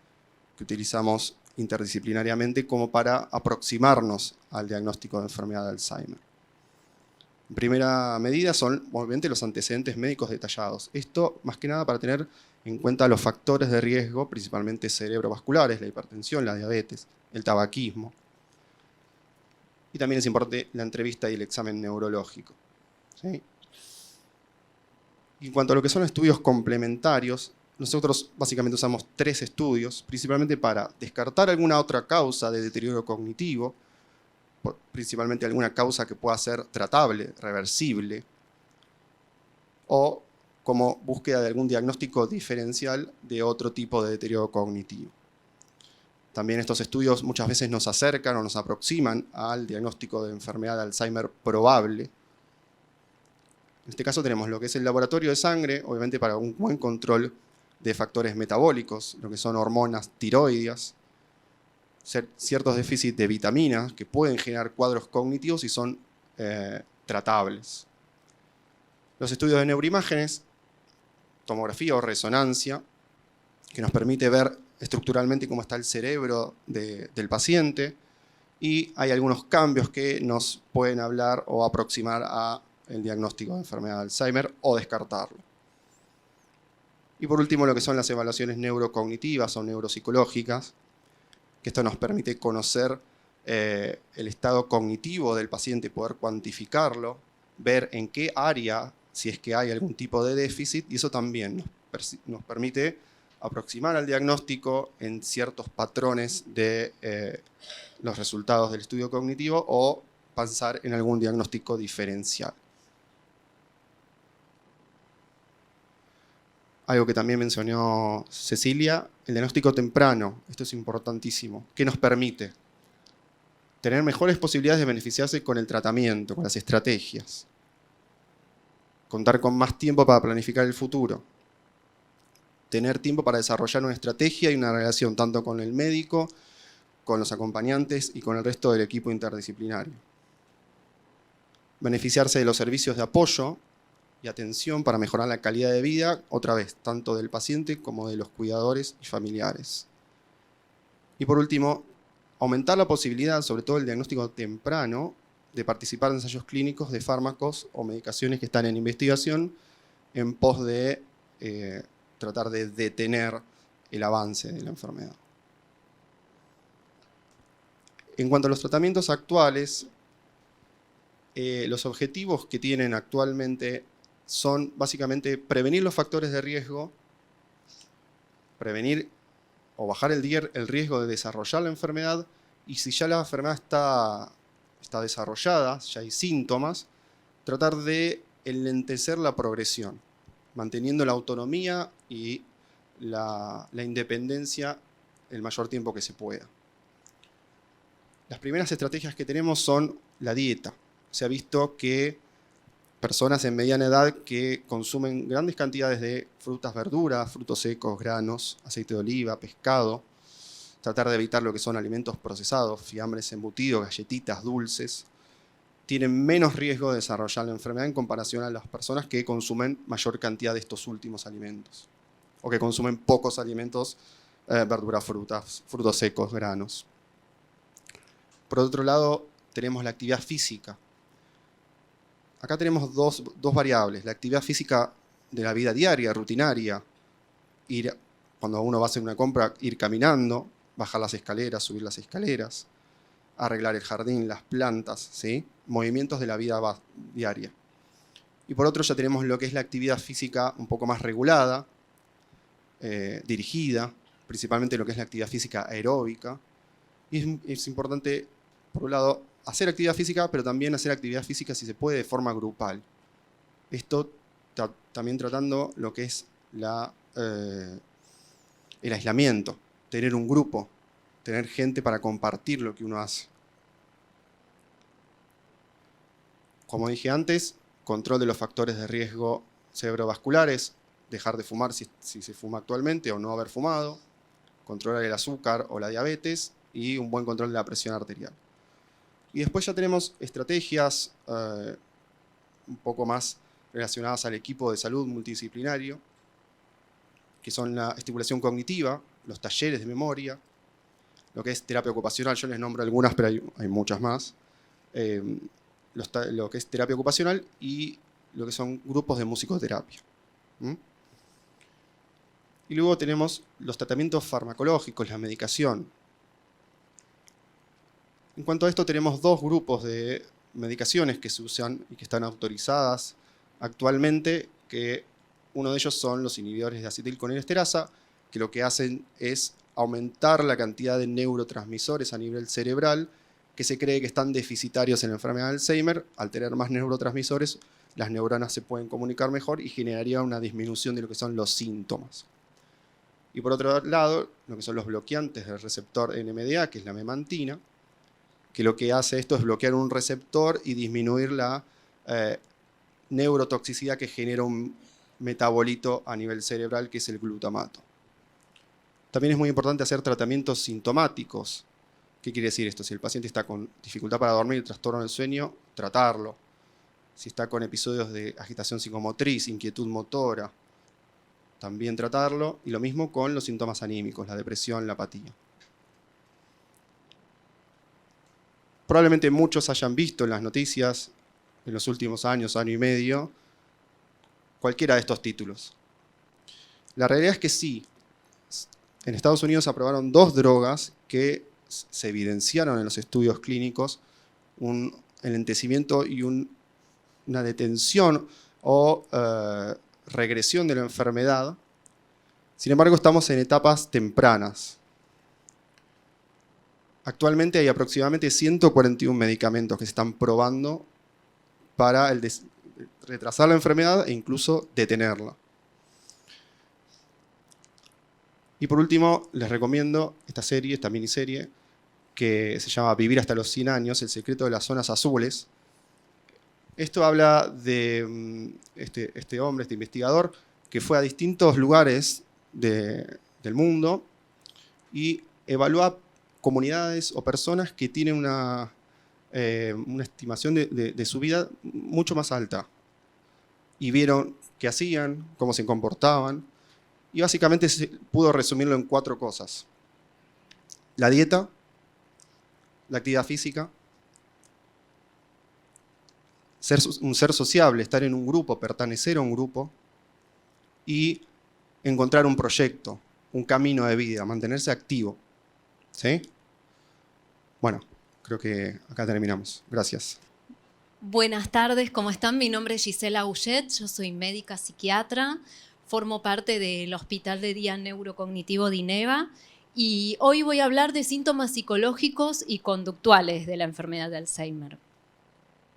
que utilizamos interdisciplinariamente como para aproximarnos al diagnóstico de enfermedad de Alzheimer. En primera medida son, obviamente, los antecedentes médicos detallados. Esto, más que nada, para tener en cuenta los factores de riesgo, principalmente cerebrovasculares, la hipertensión, la diabetes, el tabaquismo. Y también es importante la entrevista y el examen neurológico. ¿Sí? Y en cuanto a lo que son estudios complementarios, nosotros básicamente usamos 3 estudios, principalmente para descartar alguna otra causa de deterioro cognitivo, principalmente alguna causa que pueda ser tratable, reversible, o como búsqueda de algún diagnóstico diferencial de otro tipo de deterioro cognitivo. También estos estudios muchas veces nos acercan o nos aproximan al diagnóstico de enfermedad de Alzheimer probable. En este caso tenemos lo que es el laboratorio de sangre, obviamente para un buen control de factores metabólicos, lo que son hormonas tiroideas, ciertos déficits de vitaminas que pueden generar cuadros cognitivos y son tratables. Los estudios de neuroimágenes, tomografía o resonancia, que nos permite ver estructuralmente cómo está el cerebro del paciente, y hay algunos cambios que nos pueden hablar o aproximar al diagnóstico de enfermedad de Alzheimer o descartarlo. Y por último, lo que son las evaluaciones neurocognitivas o neuropsicológicas, que esto nos permite conocer el estado cognitivo del paciente, poder cuantificarlo, ver en qué área, si es que hay algún tipo de déficit, y eso también nos permite aproximar al diagnóstico en ciertos patrones de los resultados del estudio cognitivo o pensar en algún diagnóstico diferencial. Algo que también mencionó Cecilia, el diagnóstico temprano. Esto es importantísimo. ¿Qué nos permite? Tener mejores posibilidades de beneficiarse con el tratamiento, con las estrategias. Contar con más tiempo para planificar el futuro. Tener tiempo para desarrollar una estrategia y una relación tanto con el médico, con los acompañantes y con el resto del equipo interdisciplinario. Beneficiarse de los servicios de apoyo y atención para mejorar la calidad de vida, otra vez, tanto del paciente como de los cuidadores y familiares. Y por último, aumentar la posibilidad, sobre todo el diagnóstico temprano, de participar en ensayos clínicos de fármacos o medicaciones que están en investigación en pos de tratar de detener el avance de la enfermedad. En cuanto a los tratamientos actuales, los objetivos que tienen actualmente son básicamente prevenir los factores de riesgo, prevenir o bajar el riesgo de desarrollar la enfermedad, y si ya la enfermedad está desarrollada, ya hay síntomas, tratar de enlentecer la progresión, manteniendo la autonomía y la independencia el mayor tiempo que se pueda. Las primeras estrategias que tenemos son la dieta. Se ha visto que personas en mediana edad que consumen grandes cantidades de frutas, verduras, frutos secos, granos, aceite de oliva, pescado, tratar de evitar lo que son alimentos procesados, fiambres embutidos, galletitas, dulces, tienen menos riesgo de desarrollar la enfermedad en comparación a las personas que consumen mayor cantidad de estos últimos alimentos, o que consumen pocos alimentos, verduras, frutas, frutos secos, granos. Por otro lado, tenemos la actividad física. acá tenemos dos variables. La actividad física de la vida diaria, rutinaria. Cuando uno va a hacer una compra, ir caminando, bajar las escaleras, subir las escaleras, arreglar el jardín, las plantas, ¿sí? Movimientos de la vida diaria. Y por otro ya tenemos lo que es la actividad física un poco más regulada, dirigida, principalmente lo que es la actividad física aeróbica. Y es importante, por un lado, hacer actividad física, pero también hacer actividad física, si se puede, de forma grupal. Esto también tratando lo que es el aislamiento, tener un grupo, tener gente para compartir lo que uno hace. Como dije antes, control de los factores de riesgo cerebrovasculares, dejar de fumar si se fuma actualmente o no haber fumado, controlar el azúcar o la diabetes y un buen control de la presión arterial. Y después ya tenemos estrategias un poco más relacionadas al equipo de salud multidisciplinario, que son la estimulación cognitiva, los talleres de memoria, lo que es terapia ocupacional, yo les nombro algunas, pero hay muchas más, lo que es terapia ocupacional y lo que son grupos de musicoterapia. Y luego tenemos los tratamientos farmacológicos, la medicación. En cuanto a esto, tenemos dos grupos de medicaciones que se usan y que están autorizadas actualmente, que uno de ellos son los inhibidores de acetilcolinesterasa, que lo que hacen es aumentar la cantidad de neurotransmisores a nivel cerebral que se cree que están deficitarios en la enfermedad de Alzheimer. Al tener más neurotransmisores, las neuronas se pueden comunicar mejor y generaría una disminución de lo que son los síntomas. Y por otro lado, lo que son los bloqueantes del receptor NMDA, que es la memantina, que lo que hace esto es bloquear un receptor y disminuir la neurotoxicidad que genera un metabolito a nivel cerebral, que es el glutamato. También es muy importante hacer tratamientos sintomáticos. ¿Qué quiere decir esto? Si el paciente está con dificultad para dormir, trastorno del sueño, tratarlo. Si está con episodios de agitación psicomotriz, inquietud motora, también tratarlo. Y lo mismo con los síntomas anímicos, la depresión, la apatía. Probablemente muchos hayan visto en las noticias en los últimos años, año y medio, cualquiera de estos títulos. La realidad es que sí. En Estados Unidos aprobaron 2 drogas que se evidenciaron en los estudios clínicos un enlentecimiento y una detención o regresión de la enfermedad. Sin embargo, estamos en etapas tempranas. Actualmente hay aproximadamente 141 medicamentos que se están probando para retrasar la enfermedad e incluso detenerla. Y por último, les recomiendo esta miniserie, que se llama Vivir hasta los 100 años, el secreto de las zonas azules. Esto habla de este hombre, este investigador, que fue a distintos lugares del mundo y evalúa comunidades o personas que tienen una estimación de su vida mucho más alta. Y vieron qué hacían, cómo se comportaban. Y básicamente se pudo resumirlo en 4 cosas. La dieta, la actividad física, ser un ser sociable, estar en un grupo, pertenecer a un grupo, y encontrar un proyecto, un camino de vida, mantenerse activo. ¿Sí? Bueno, creo que acá terminamos. Gracias. Buenas tardes, ¿cómo están? Mi nombre es Gisela Ullet, yo soy médica psiquiatra, formo parte del Hospital de Día Neurocognitivo de INEVA y hoy voy a hablar de síntomas psicológicos y conductuales de la enfermedad de Alzheimer.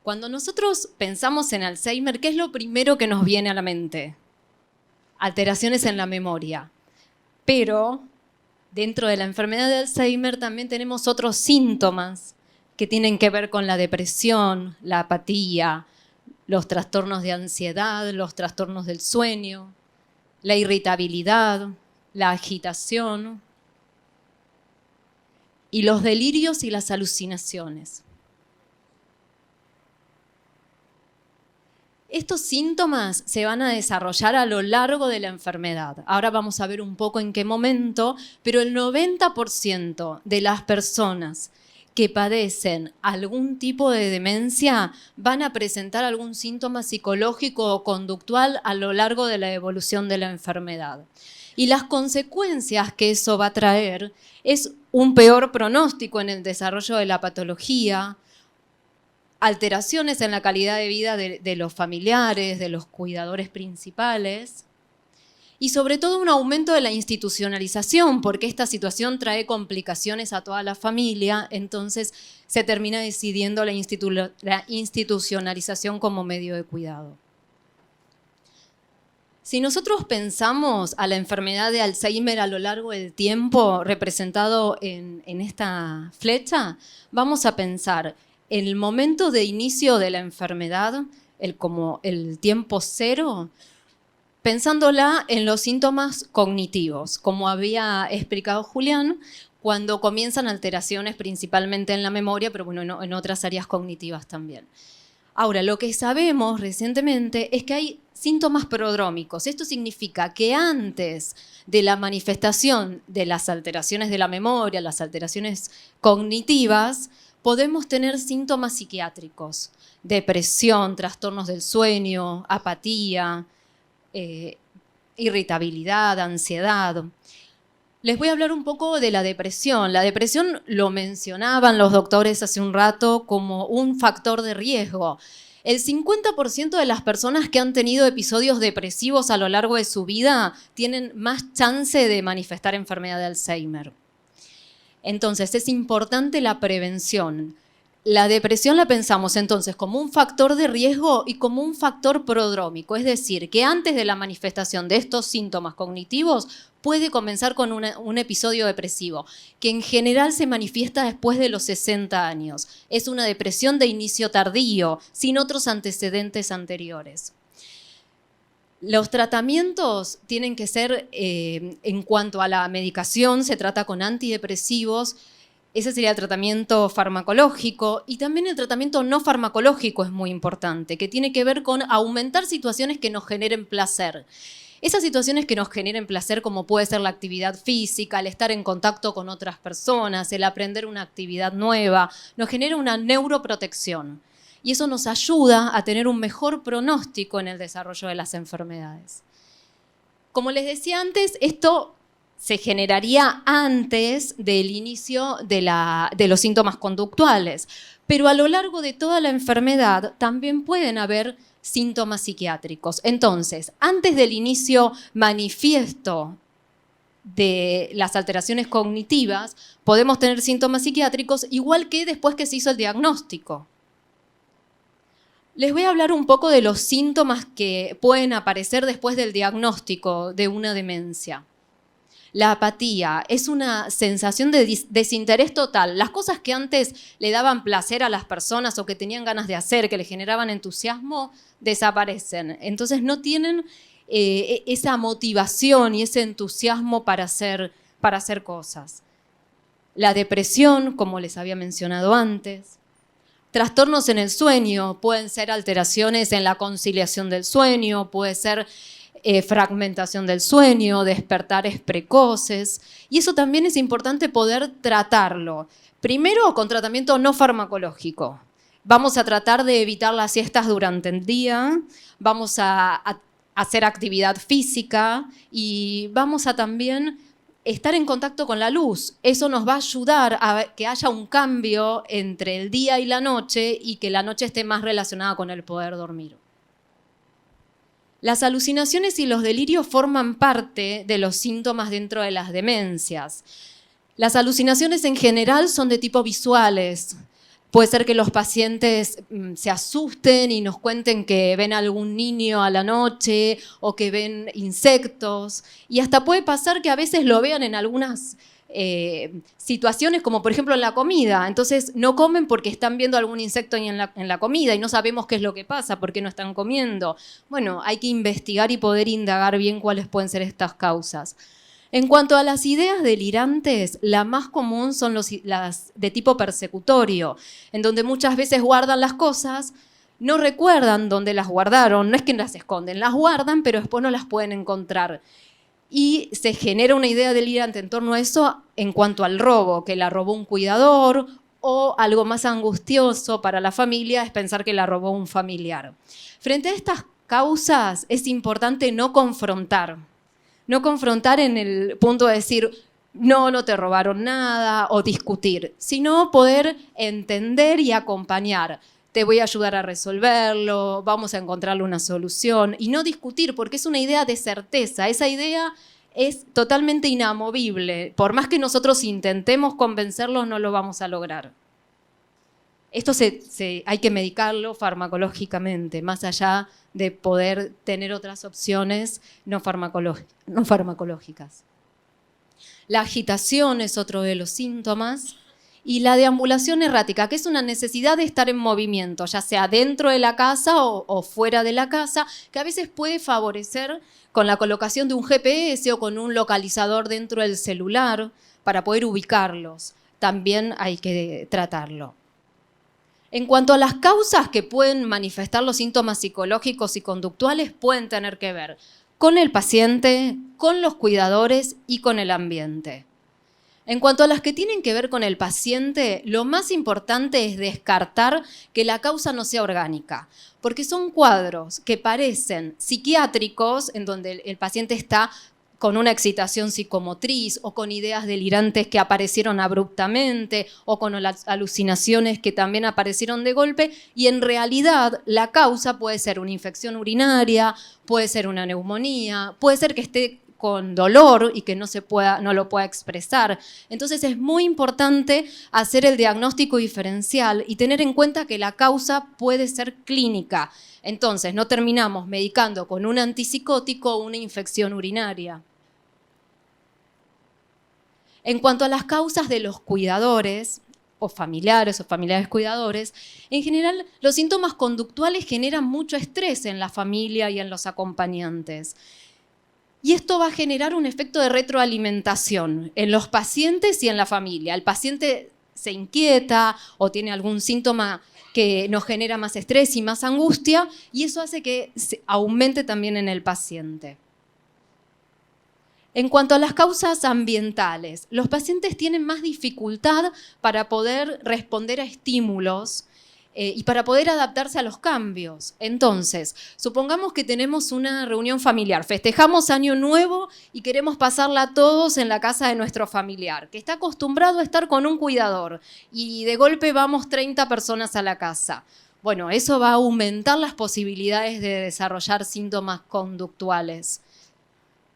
Cuando nosotros pensamos en Alzheimer, ¿qué es lo primero que nos viene a la mente? Alteraciones en la memoria. Pero dentro de la enfermedad de Alzheimer también tenemos otros síntomas que tienen que ver con la depresión, la apatía, los trastornos de ansiedad, los trastornos del sueño, la irritabilidad, la agitación y los delirios y las alucinaciones. Estos síntomas se van a desarrollar a lo largo de la enfermedad. Ahora vamos a ver un poco en qué momento, pero el 90% de las personas que padecen algún tipo de demencia van a presentar algún síntoma psicológico o conductual a lo largo de la evolución de la enfermedad. Y las consecuencias que eso va a traer es un peor pronóstico en el desarrollo de la patología, alteraciones en la calidad de vida de los familiares, de los cuidadores principales, y sobre todo un aumento de la institucionalización, porque esta situación trae complicaciones a toda la familia, entonces se termina decidiendo la institucionalización como medio de cuidado. Si nosotros pensamos a la enfermedad de Alzheimer a lo largo del tiempo, representado en esta flecha, vamos a pensar en el momento de inicio de la enfermedad, como el tiempo cero, pensándola en los síntomas cognitivos, como había explicado Julián, cuando comienzan alteraciones principalmente en la memoria, pero bueno, en otras áreas cognitivas también. Ahora, lo que sabemos recientemente es que hay síntomas prodrómicos. Esto significa que antes de la manifestación de las alteraciones de la memoria, las alteraciones cognitivas, podemos tener síntomas psiquiátricos, depresión, trastornos del sueño, apatía, irritabilidad, ansiedad. Les voy a hablar un poco de la depresión. La depresión lo mencionaban los doctores hace un rato como un factor de riesgo. El 50% de las personas que han tenido episodios depresivos a lo largo de su vida tienen más chance de manifestar enfermedad de Alzheimer. Entonces, es importante la prevención. La depresión la pensamos entonces como un factor de riesgo y como un factor prodrómico, es decir, que antes de la manifestación de estos síntomas cognitivos puede comenzar con un episodio depresivo, que en general se manifiesta después de los 60 años. Es una depresión de inicio tardío, sin otros antecedentes anteriores. Los tratamientos tienen que ser, en cuanto a la medicación, se trata con antidepresivos. Ese sería el tratamiento farmacológico, y también el tratamiento no farmacológico es muy importante, que tiene que ver con aumentar situaciones que nos generen placer. Esas situaciones que nos generen placer, como puede ser la actividad física, el estar en contacto con otras personas, el aprender una actividad nueva, nos genera una neuroprotección. Y eso nos ayuda a tener un mejor pronóstico en el desarrollo de las enfermedades. Como les decía antes, esto se generaría antes del inicio de los síntomas conductuales, pero a lo largo de toda la enfermedad también pueden haber síntomas psiquiátricos. Entonces, antes del inicio manifiesto de las alteraciones cognitivas, podemos tener síntomas psiquiátricos, igual que después que se hizo el diagnóstico. Les voy a hablar un poco de los síntomas que pueden aparecer después del diagnóstico de una demencia. La apatía es una sensación de desinterés total. Las cosas que antes le daban placer a las personas o que tenían ganas de hacer, que le generaban entusiasmo, desaparecen. Entonces no tienen esa motivación y ese entusiasmo para hacer cosas. La depresión, como les había mencionado antes. Trastornos en el sueño, pueden ser alteraciones en la conciliación del sueño, puede ser fragmentación del sueño, despertares precoces, y eso también es importante poder tratarlo. Primero, con tratamiento no farmacológico. Vamos a tratar de evitar las siestas durante el día, vamos a hacer actividad física y vamos a también estar en contacto con la luz. Eso nos va a ayudar a que haya un cambio entre el día y la noche y que la noche esté más relacionada con el poder dormir. Las alucinaciones y los delirios forman parte de los síntomas dentro de las demencias. Las alucinaciones en general son de tipo visuales. Puede ser que los pacientes se asusten y nos cuenten que ven a algún niño a la noche o que ven insectos. Y hasta puede pasar que a veces lo vean en algunas situaciones, como por ejemplo en la comida. Entonces no comen porque están viendo algún insecto en la comida y no sabemos qué es lo que pasa, por qué no están comiendo. Bueno, hay que investigar y poder indagar bien cuáles pueden ser estas causas. En cuanto a las ideas delirantes, la más común son las de tipo persecutorio, en donde muchas veces guardan las cosas, no recuerdan dónde las guardaron, no es que las esconden, las guardan, pero después no las pueden encontrar. Y se genera una idea delirante en torno a eso en cuanto al robo, que la robó un cuidador o algo más angustioso para la familia es pensar que la robó un familiar. Frente a estas causas es importante no confrontar en el punto de decir no te robaron nada o discutir, sino poder entender y acompañar. Te voy a ayudar a resolverlo, vamos a encontrarle una solución y no discutir porque es una idea de certeza. Esa idea es totalmente inamovible. Por más que nosotros intentemos convencerlos, no lo vamos a lograr. Esto hay que medicarlo farmacológicamente, más allá de poder tener otras opciones no farmacológicas. La agitación es otro de los síntomas. Y la deambulación errática, que es una necesidad de estar en movimiento, ya sea dentro de la casa o fuera de la casa, que a veces puede favorecer con la colocación de un GPS o con un localizador dentro del celular para poder ubicarlos. También hay que tratarlo. En cuanto a las causas que pueden manifestar los síntomas psicológicos y conductuales, pueden tener que ver con el paciente, con los cuidadores y con el ambiente. En cuanto a las que tienen que ver con el paciente, lo más importante es descartar que la causa no sea orgánica, porque son cuadros que parecen psiquiátricos, en donde el paciente está con una excitación psicomotriz o con ideas delirantes que aparecieron abruptamente o con alucinaciones que también aparecieron de golpe, y en realidad la causa puede ser una infección urinaria, puede ser una neumonía, puede ser que esté con dolor y que no lo pueda expresar. Entonces es muy importante hacer el diagnóstico diferencial y tener en cuenta que la causa puede ser clínica. Entonces no terminamos medicando con un antipsicótico o una infección urinaria. En cuanto a las causas de los cuidadores o familiares cuidadores, en general los síntomas conductuales generan mucho estrés en la familia y en los acompañantes. Y esto va a generar un efecto de retroalimentación en los pacientes y en la familia. El paciente se inquieta o tiene algún síntoma que nos genera más estrés y más angustia, y eso hace que se aumente también en el paciente. En cuanto a las causas ambientales, los pacientes tienen más dificultad para poder responder a estímulos y para poder adaptarse a los cambios. Entonces, supongamos que tenemos una reunión familiar, festejamos Año Nuevo y queremos pasarla todos en la casa de nuestro familiar, que está acostumbrado a estar con un cuidador, y de golpe vamos 30 personas a la casa. Bueno, eso va a aumentar las posibilidades de desarrollar síntomas conductuales.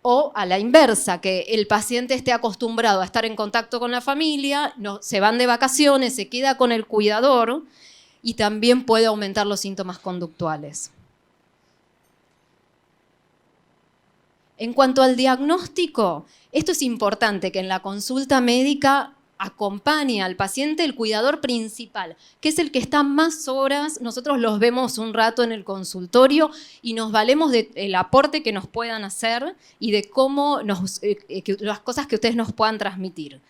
O a la inversa, que el paciente esté acostumbrado a estar en contacto con la familia, se van de vacaciones, se queda con el cuidador, y también puede aumentar los síntomas conductuales. En cuanto al diagnóstico, esto es importante, que en la consulta médica acompañe al paciente el cuidador principal, que es el que está más horas. Nosotros los vemos un rato en el consultorio y nos valemos del aporte que nos puedan hacer y de cómo las cosas que ustedes nos puedan transmitir.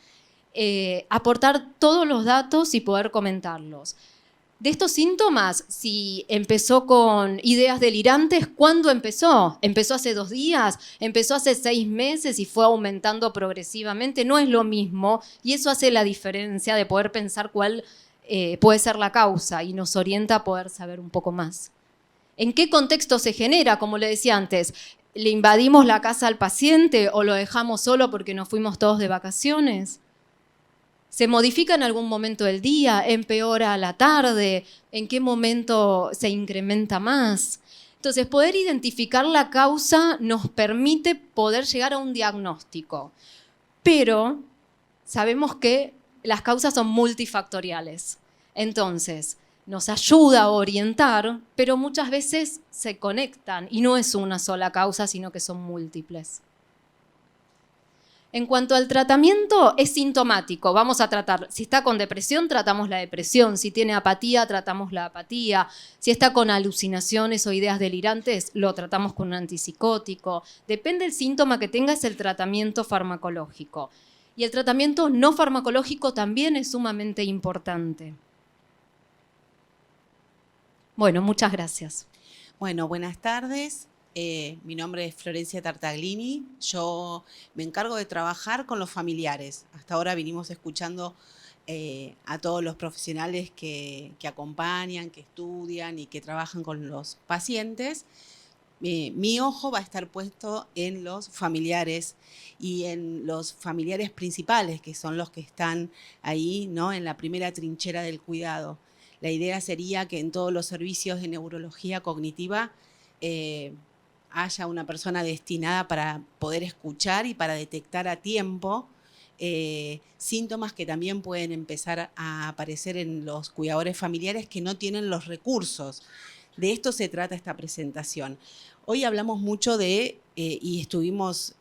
Aportar todos los datos y poder comentarlos. De estos síntomas, si empezó con ideas delirantes, ¿cuándo empezó? ¿Empezó hace 2 días? ¿Empezó hace 6 meses y fue aumentando progresivamente? No es lo mismo, y eso hace la diferencia de poder pensar cuál puede ser la causa y nos orienta a poder saber un poco más. ¿En qué contexto se genera? Como le decía antes, ¿le invadimos la casa al paciente o lo dejamos solo porque nos fuimos todos de vacaciones? ¿Se modifica en algún momento del día? ¿Empeora a la tarde? ¿En qué momento se incrementa más? Entonces, poder identificar la causa nos permite poder llegar a un diagnóstico. Pero sabemos que las causas son multifactoriales. Entonces, nos ayuda a orientar, pero muchas veces se conectan y no es una sola causa, sino que son múltiples. En cuanto al tratamiento, es sintomático. Vamos a tratar, si está con depresión, tratamos la depresión. Si tiene apatía, tratamos la apatía. Si está con alucinaciones o ideas delirantes, lo tratamos con un antipsicótico. Depende del síntoma que tenga, es el tratamiento farmacológico. Y el tratamiento no farmacológico también es sumamente importante. Bueno, muchas gracias. Bueno, buenas tardes. Mi nombre es Florencia Tartaglini. Yo me encargo de trabajar con los familiares. Hasta ahora vinimos escuchando a todos los profesionales que acompañan, que estudian y que trabajan con los pacientes. Mi ojo va a estar puesto en los familiares y en los familiares principales, que son los que están ahí, ¿no?, en la primera trinchera del cuidado. La idea sería que en todos los servicios de neurología cognitiva haya una persona destinada para poder escuchar y para detectar a tiempo síntomas que también pueden empezar a aparecer en los cuidadores familiares que no tienen los recursos. De esto se trata esta presentación. Hoy hablamos mucho y estuvimos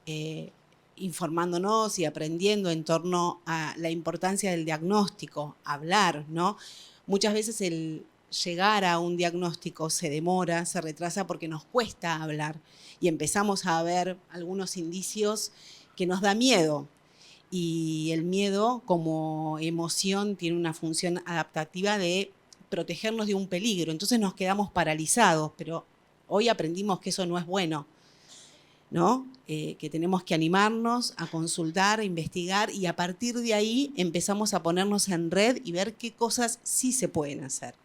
informándonos y aprendiendo en torno a la importancia del diagnóstico, hablar, ¿no? Muchas veces el llegar a un diagnóstico se demora, se retrasa porque nos cuesta hablar y empezamos a ver algunos indicios que nos da miedo. Y el miedo como emoción tiene una función adaptativa de protegernos de un peligro. Entonces nos quedamos paralizados, pero hoy aprendimos que eso no es bueno, ¿no? Que tenemos que animarnos a consultar, a investigar y a partir de ahí empezamos a ponernos en red y ver qué cosas sí se pueden hacer.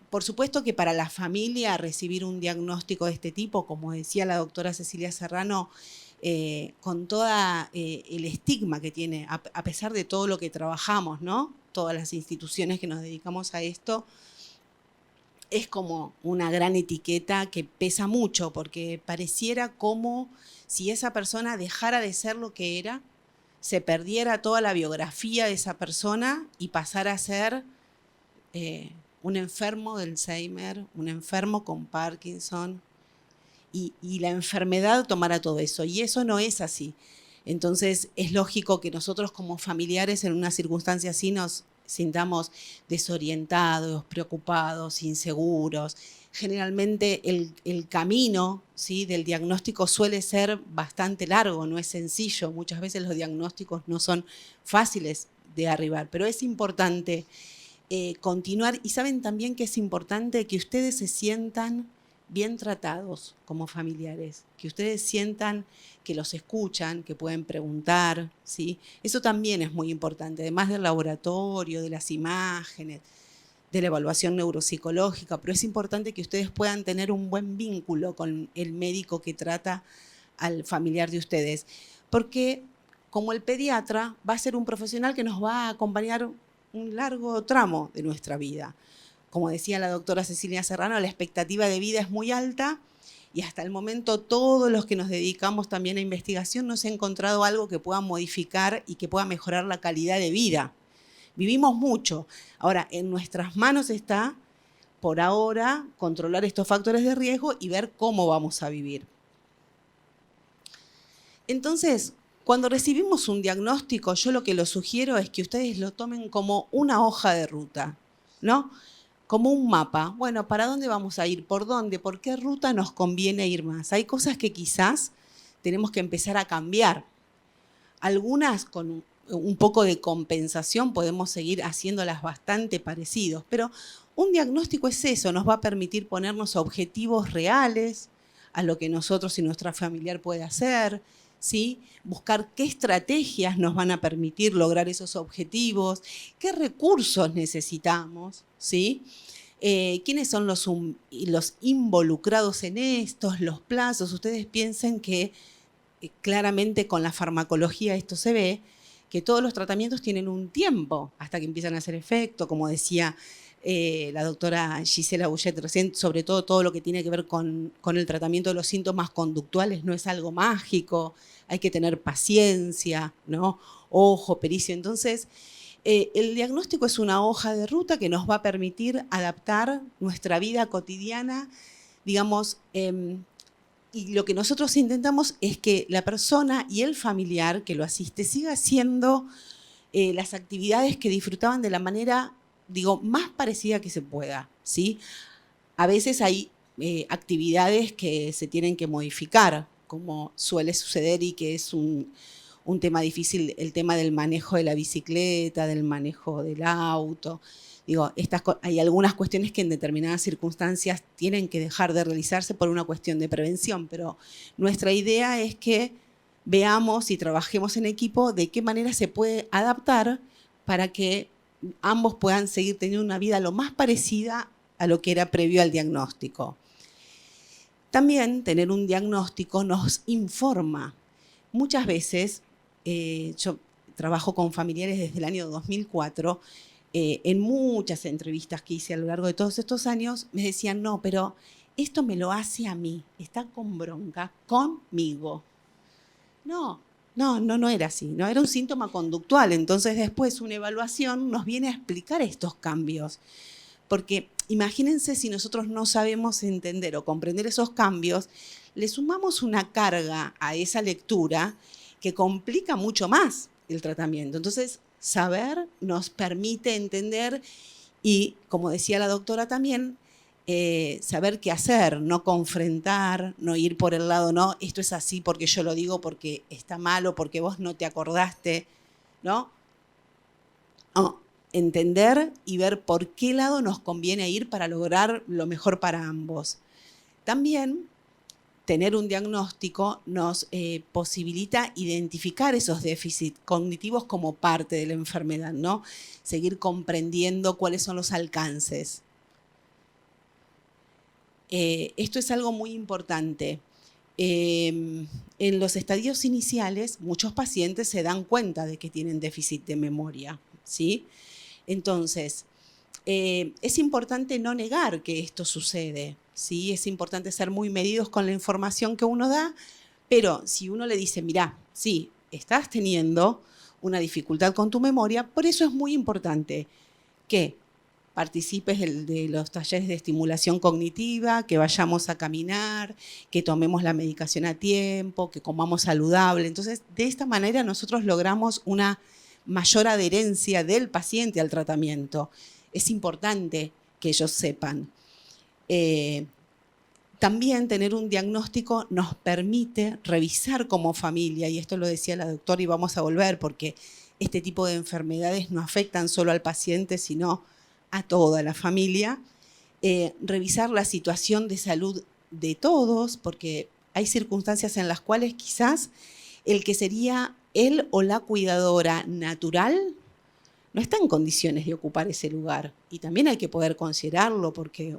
Por supuesto que para la familia recibir un diagnóstico de este tipo, como decía la doctora Cecilia Serrano, con todo el estigma que tiene, a pesar de todo lo que trabajamos, ¿no?, todas las instituciones que nos dedicamos a esto, es como una gran etiqueta que pesa mucho, porque pareciera como si esa persona dejara de ser lo que era, se perdiera toda la biografía de esa persona y pasara a ser un enfermo de Alzheimer, un enfermo con Parkinson, y la enfermedad tomara todo eso, y eso no es así. Entonces es lógico que nosotros como familiares en una circunstancia así nos sintamos desorientados, preocupados, inseguros. Generalmente el camino, ¿sí?, del diagnóstico suele ser bastante largo, no es sencillo. Muchas veces los diagnósticos no son fáciles de arribar, pero es importante continuar. Y saben también que es importante que ustedes se sientan bien tratados como familiares, que ustedes sientan que los escuchan, que pueden preguntar, ¿sí? Eso también es muy importante, además del laboratorio, de las imágenes, de la evaluación neuropsicológica, pero es importante que ustedes puedan tener un buen vínculo con el médico que trata al familiar de ustedes, porque como el pediatra va a ser un profesional que nos va a acompañar un largo tramo de nuestra vida. Como decía la doctora Cecilia Serrano, la expectativa de vida es muy alta y hasta el momento todos los que nos dedicamos también a investigación no se ha encontrado algo que pueda modificar y que pueda mejorar la calidad de vida. Vivimos mucho. Ahora, en nuestras manos está, por ahora, controlar estos factores de riesgo y ver cómo vamos a vivir. Entonces, cuando recibimos un diagnóstico, yo lo que les sugiero es que ustedes lo tomen como una hoja de ruta, ¿no? Como un mapa. Bueno, ¿para dónde vamos a ir? ¿Por dónde? ¿Por qué ruta nos conviene ir más? Hay cosas que quizás tenemos que empezar a cambiar. Algunas con un poco de compensación podemos seguir haciéndolas bastante parecidos, pero un diagnóstico es eso, nos va a permitir ponernos objetivos reales a lo que nosotros y nuestra familiar puede hacer, ¿sí? Buscar qué estrategias nos van a permitir lograr esos objetivos, qué recursos necesitamos, ¿sí? ¿Quiénes son los involucrados en estos, los plazos? Ustedes piensen que claramente con la farmacología esto se ve, que todos los tratamientos tienen un tiempo hasta que empiezan a hacer efecto, como decía la doctora Gisela Bouchet recién, sobre todo lo que tiene que ver con el tratamiento de los síntomas conductuales no es algo mágico, hay que tener paciencia, ¿no? Ojo, pericia. Entonces, el diagnóstico es una hoja de ruta que nos va a permitir adaptar nuestra vida cotidiana, digamos, y lo que nosotros intentamos es que la persona y el familiar que lo asiste siga haciendo las actividades que disfrutaban de la manera, digo, más parecida que se pueda, ¿sí? A veces hay actividades que se tienen que modificar, como suele suceder y que es un tema difícil, el tema del manejo de la bicicleta, del manejo del auto. Digo, hay algunas cuestiones que en determinadas circunstancias tienen que dejar de realizarse por una cuestión de prevención, pero nuestra idea es que veamos y trabajemos en equipo de qué manera se puede adaptar para que ambos puedan seguir teniendo una vida lo más parecida a lo que era previo al diagnóstico. También tener un diagnóstico nos informa. Muchas veces, yo trabajo con familiares desde el año 2004, en muchas entrevistas que hice a lo largo de todos estos años, me decían, no, pero esto me lo hace a mí, está con bronca, conmigo. No era así, no era un síntoma conductual. Entonces después una evaluación nos viene a explicar estos cambios. Porque imagínense si nosotros no sabemos entender o comprender esos cambios, le sumamos una carga a esa lectura que complica mucho más el tratamiento. Entonces, saber nos permite entender y, como decía la doctora también, saber qué hacer, no confrontar, no ir por el lado, no, esto es así porque yo lo digo, porque está malo, porque vos no te acordaste, ¿no? No, entender y ver por qué lado nos conviene ir para lograr lo mejor para ambos. También tener un diagnóstico nos posibilita identificar esos déficits cognitivos como parte de la enfermedad, ¿no? Seguir comprendiendo cuáles son los alcances. Esto es algo muy importante. En los estadios iniciales, muchos pacientes se dan cuenta de que tienen déficit de memoria, ¿sí? Entonces, es importante no negar que esto sucede, ¿sí? Es importante ser muy medidos con la información que uno da, pero si uno le dice, mirá, sí, estás teniendo una dificultad con tu memoria, por eso es muy importante que participes de los talleres de estimulación cognitiva, que vayamos a caminar, que tomemos la medicación a tiempo, que comamos saludable. Entonces, de esta manera nosotros logramos una mayor adherencia del paciente al tratamiento. Es importante que ellos sepan. También tener un diagnóstico nos permite revisar como familia, y esto lo decía la doctora y vamos a volver, porque este tipo de enfermedades no afectan solo al paciente, sino a toda la familia. Revisar la situación de salud de todos, porque hay circunstancias en las cuales quizás el que sería él o la cuidadora natural no está en condiciones de ocupar ese lugar. Y también hay que poder considerarlo, porque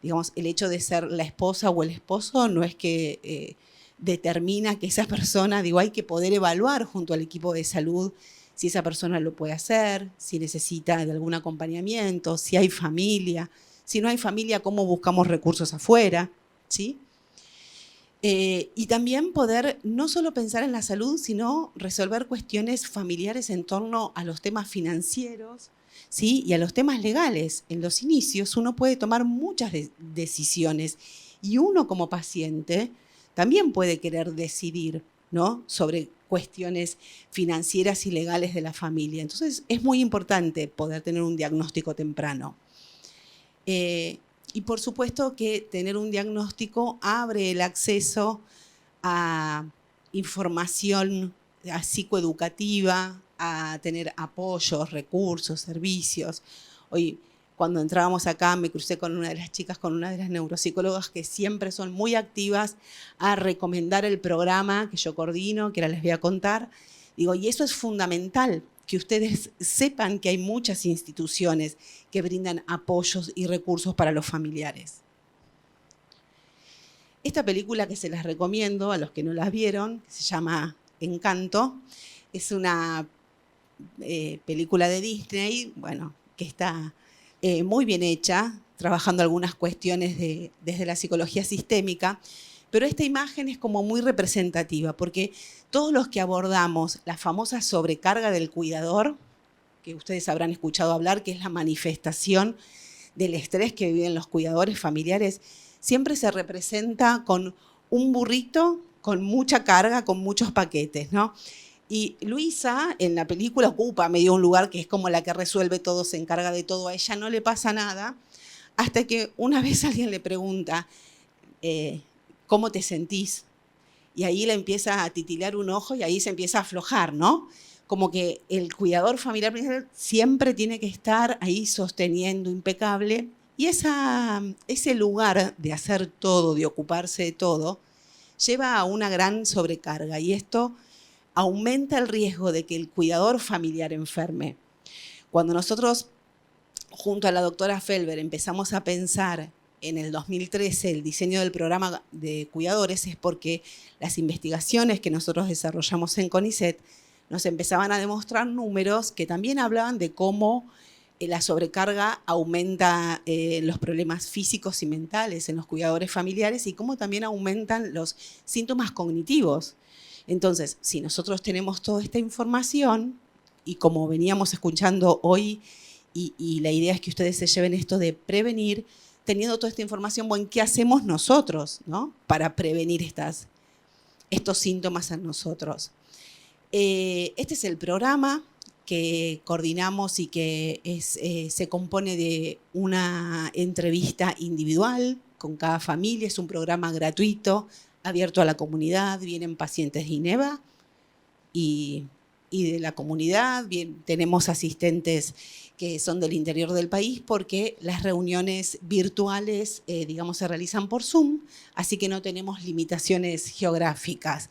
digamos, el hecho de ser la esposa o el esposo no es que determina que esa persona, digo, hay que poder evaluar junto al equipo de salud si esa persona lo puede hacer, si necesita de algún acompañamiento, si hay familia. Si no hay familia, ¿cómo buscamos recursos afuera? ¿Sí? Y también poder no solo pensar en la salud, sino resolver cuestiones familiares en torno a los temas financieros, ¿sí? Y a los temas legales. En los inicios uno puede tomar muchas decisiones y uno como paciente también puede querer decidir, ¿no? Sobre cuestiones financieras y legales de la familia. Entonces es muy importante poder tener un diagnóstico temprano. Y por supuesto que tener un diagnóstico abre el acceso a información psicoeducativa, a tener apoyos, recursos, servicios. Hoy, cuando entrábamos acá, me crucé con una de las chicas, con una de las neuropsicólogas que siempre son muy activas a recomendar el programa que yo coordino, que ahora les voy a contar. Digo, y eso es fundamental, que ustedes sepan que hay muchas instituciones que brindan apoyos y recursos para los familiares. Esta película que se las recomiendo a los que no las vieron, que se llama Encanto, es una película de Disney, bueno, que está muy bien hecha, trabajando algunas cuestiones desde la psicología sistémica, pero esta imagen es como muy representativa, porque todos los que abordamos la famosa sobrecarga del cuidador, que ustedes habrán escuchado hablar, que es la manifestación del estrés que viven los cuidadores familiares, siempre se representa con un burrito, con mucha carga, con muchos paquetes, ¿no? Y Luisa en la película ocupa medio un lugar que es como la que resuelve todo, se encarga de todo, a ella no le pasa nada, hasta que una vez alguien le pregunta, ¿cómo te sentís? Y ahí le empieza a titilar un ojo y ahí se empieza a aflojar, ¿no? Como que el cuidador familiar siempre tiene que estar ahí sosteniendo impecable. Y ese lugar de hacer todo, de ocuparse de todo, lleva a una gran sobrecarga. Y esto aumenta el riesgo de que el cuidador familiar enferme. Cuando nosotros, junto a la doctora Felber, empezamos a pensar en el 2013 el diseño del programa de cuidadores, es porque las investigaciones que nosotros desarrollamos en CONICET nos empezaban a demostrar números que también hablaban de cómo la sobrecarga aumenta los problemas físicos y mentales en los cuidadores familiares y cómo también aumentan los síntomas cognitivos. Entonces, si nosotros tenemos toda esta información y como veníamos escuchando hoy, y la idea es que ustedes se lleven esto de prevenir, teniendo toda esta información, bueno, ¿qué hacemos nosotros, ¿no?, para prevenir estos síntomas en nosotros? Este es el programa que coordinamos y que se compone de una entrevista individual con cada familia. Es un programa gratuito, abierto a la comunidad. Vienen pacientes de INEVA y de la comunidad. Tenemos asistentes que son del interior del país porque las reuniones virtuales, digamos, se realizan por Zoom, así que no tenemos limitaciones geográficas.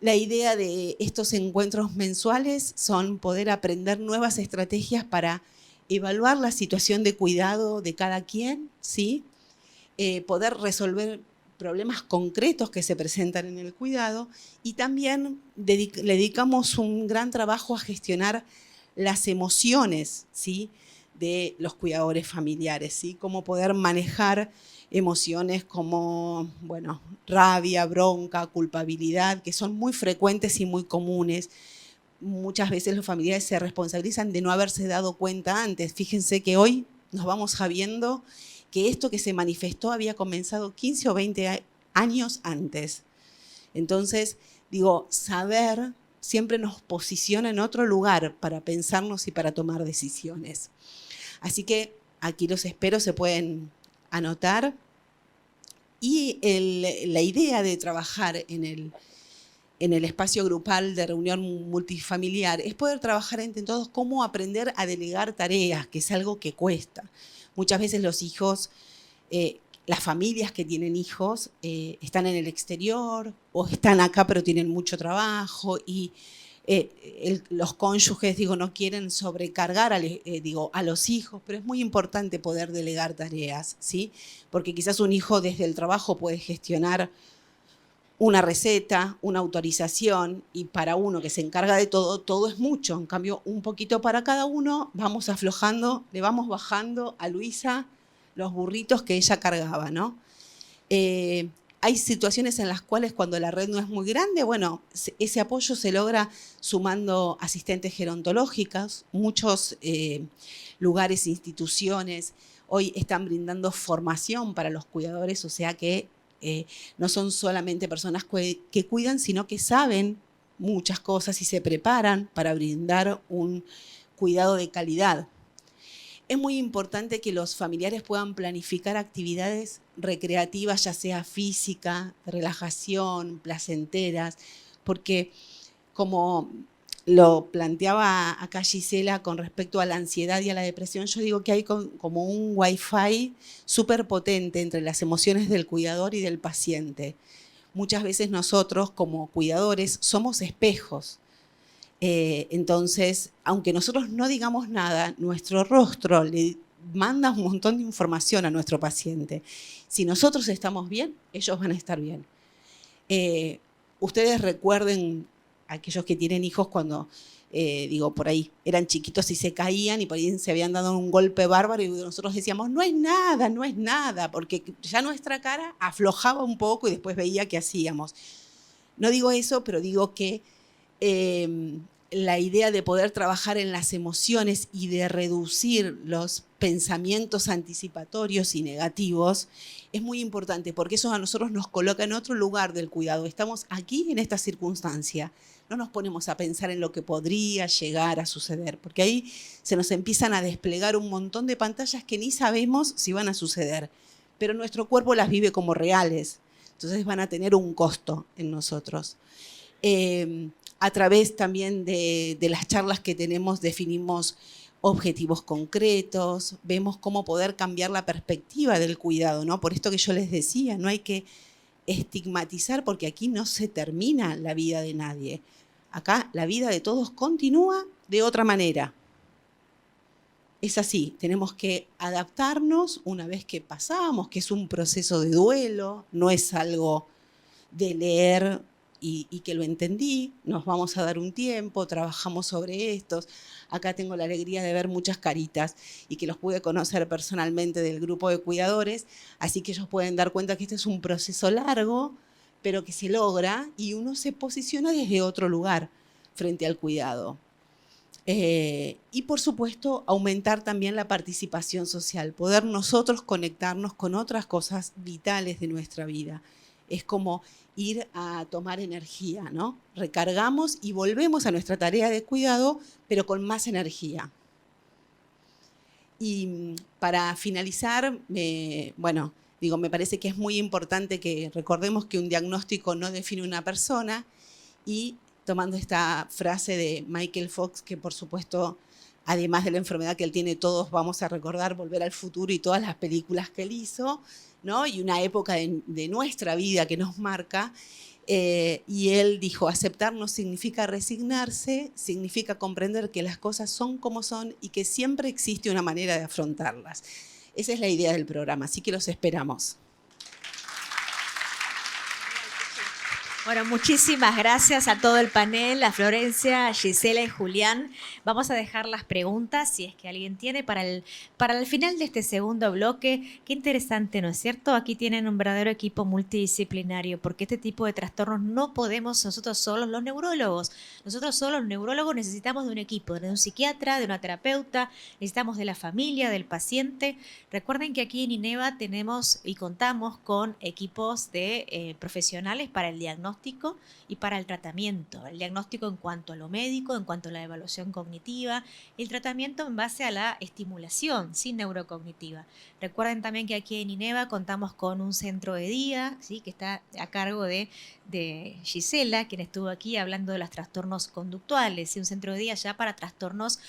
La idea de estos encuentros mensuales son poder aprender nuevas estrategias para evaluar la situación de cuidado de cada quien, ¿sí? Poder resolver problemas concretos que se presentan en el cuidado y también le dedicamos un gran trabajo a gestionar las emociones, ¿sí?, de los cuidadores familiares, ¿sí? Cómo poder manejar emociones como, bueno, rabia, bronca, culpabilidad, que son muy frecuentes y muy comunes. Muchas veces los familiares se responsabilizan de no haberse dado cuenta antes. Fíjense que hoy nos vamos sabiendo que esto que se manifestó había comenzado 15 o 20 años antes. Entonces, digo, saber siempre nos posiciona en otro lugar para pensarnos y para tomar decisiones. Así que aquí los espero, se pueden anotar. Y la idea de trabajar en el espacio grupal de reunión multifamiliar es poder trabajar entre todos cómo aprender a delegar tareas, que es algo que cuesta. Muchas veces los hijos, las familias que tienen hijos están en el exterior o están acá pero tienen mucho trabajo y los cónyuges, digo, no quieren sobrecargar a los hijos, pero es muy importante poder delegar tareas, ¿sí? Porque quizás un hijo desde el trabajo puede gestionar una receta, una autorización, y para uno que se encarga de todo, todo es mucho. En cambio, un poquito para cada uno, vamos aflojando, le vamos bajando a Luisa los burritos que ella cargaba, ¿no? Hay situaciones en las cuales cuando la red no es muy grande, bueno, ese apoyo se logra sumando asistentes gerontológicas. Muchos lugares, instituciones, hoy están brindando formación para los cuidadores, o sea que no son solamente personas que cuidan, sino que saben muchas cosas y se preparan para brindar un cuidado de calidad. Es muy importante que los familiares puedan planificar actividades recreativas, ya sea física, de relajación, placenteras, porque como lo planteaba acá Gisela con respecto a la ansiedad y a la depresión, yo digo que hay como un wifi súper potente entre las emociones del cuidador y del paciente. Muchas veces nosotros como cuidadores somos espejos. Entonces, aunque nosotros no digamos nada, nuestro rostro le manda un montón de información a nuestro paciente. Si nosotros estamos bien, ellos van a estar bien. Ustedes recuerden, aquellos que tienen hijos, cuando, por ahí eran chiquitos y se caían y por ahí se habían dado un golpe bárbaro y nosotros decíamos, no es nada, porque ya nuestra cara aflojaba un poco y después veía qué hacíamos. No digo eso, pero digo que la idea de poder trabajar en las emociones y de reducir los pensamientos anticipatorios y negativos es muy importante, porque eso a nosotros nos coloca en otro lugar del cuidado. Estamos aquí en esta circunstancia, no nos ponemos a pensar en lo que podría llegar a suceder, porque ahí se nos empiezan a desplegar un montón de pantallas que ni sabemos si van a suceder, pero nuestro cuerpo las vive como reales, entonces van a tener un costo en nosotros. A través también de las charlas que tenemos, definimos objetivos concretos, vemos cómo poder cambiar la perspectiva del cuidado, ¿no? Por esto que yo les decía, no hay que estigmatizar porque aquí no se termina la vida de nadie. Acá la vida de todos continúa de otra manera. Es así, tenemos que adaptarnos una vez que pasamos, que es un proceso de duelo, no es algo de leer y que lo entendí, nos vamos a dar un tiempo, trabajamos sobre estos. Acá tengo la alegría de ver muchas caritas y que los pude conocer personalmente del grupo de cuidadores, así que ellos pueden dar cuenta que este es un proceso largo, pero que se logra y uno se posiciona desde otro lugar frente al cuidado. Y por supuesto aumentar también la participación social, poder nosotros conectarnos con otras cosas vitales de nuestra vida. Es como ir a tomar energía, ¿no? Recargamos y volvemos a nuestra tarea de cuidado, pero con más energía. Y para finalizar, me parece que es muy importante que recordemos que un diagnóstico no define una persona y tomando esta frase de Michael Fox, que por supuesto, además de la enfermedad que él tiene, todos vamos a recordar Volver al Futuro y todas las películas que él hizo, ¿no? Y una época de nuestra vida que nos marca. Y él dijo, aceptar no significa resignarse, significa comprender que las cosas son como son y que siempre existe una manera de afrontarlas. Esa es la idea del programa, así que los esperamos. Bueno, muchísimas gracias a todo el panel, a Florencia, a Gisela y Julián. Vamos a dejar las preguntas, si es que alguien tiene, para el final de este segundo bloque. Qué interesante, ¿no es cierto? Aquí tienen un verdadero equipo multidisciplinario, porque este tipo de trastornos no podemos nosotros solos, los neurólogos. Nosotros solos, los neurólogos, necesitamos de un equipo, de un psiquiatra, de una terapeuta, necesitamos de la familia, del paciente. Recuerden que aquí en INEVA tenemos y contamos con equipos de profesionales para el diagnóstico y para el tratamiento. El diagnóstico en cuanto a lo médico, en cuanto a la evaluación cognitiva, el tratamiento en base a la estimulación, ¿sí? Neurocognitiva. Recuerden también que aquí en INEVA contamos con un centro de día, ¿sí? Que está a cargo de Gisela, quien estuvo aquí hablando de los trastornos conductuales, ¿sí? Un centro de día ya para trastornos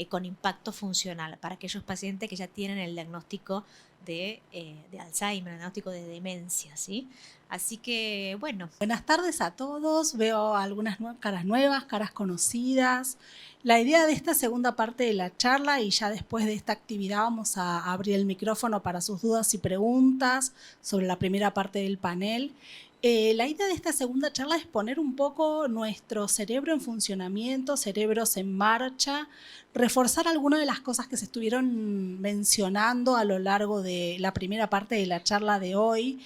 con impacto funcional, para aquellos pacientes que ya tienen el diagnóstico de Alzheimer, el diagnóstico de demencia, ¿sí? Así que, bueno. Buenas tardes a todos. Veo algunas caras nuevas, caras conocidas. La idea de esta segunda parte de la charla, y ya después de esta actividad vamos a abrir el micrófono para sus dudas y preguntas sobre la primera parte del panel. La idea de esta segunda charla es poner un poco nuestro cerebro en funcionamiento, cerebros en marcha, reforzar algunas de las cosas que se estuvieron mencionando a lo largo de la primera parte de la charla de hoy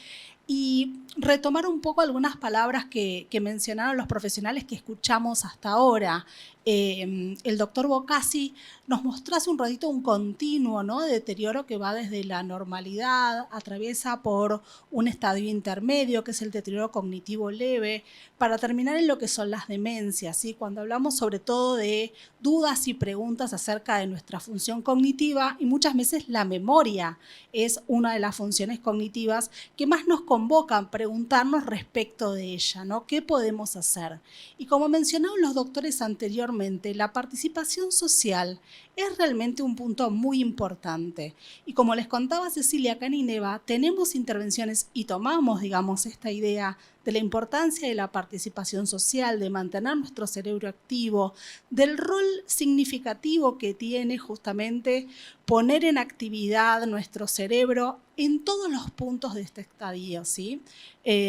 y retomar un poco algunas palabras que mencionaron los profesionales que escuchamos hasta ahora. El doctor Boccasi nos mostró hace un ratito un continuo, ¿no?, de deterioro que va desde la normalidad, atraviesa por un estadio intermedio, que es el deterioro cognitivo leve, para terminar en lo que son las demencias, ¿sí? Cuando hablamos sobre todo de dudas y preguntas acerca de nuestra función cognitiva, y muchas veces la memoria es una de las funciones cognitivas que más nos convocan preguntarnos respecto de ella, ¿no? ¿Qué podemos hacer? Y como mencionaron los doctores anteriormente, la participación social es realmente un punto muy importante. Y como les contaba Cecilia, acá en INEVA tenemos intervenciones y tomamos, digamos, esta idea de la importancia de la participación social, de mantener nuestro cerebro activo, del rol significativo que tiene justamente poner en actividad nuestro cerebro en todos los puntos de este estadio, ¿sí?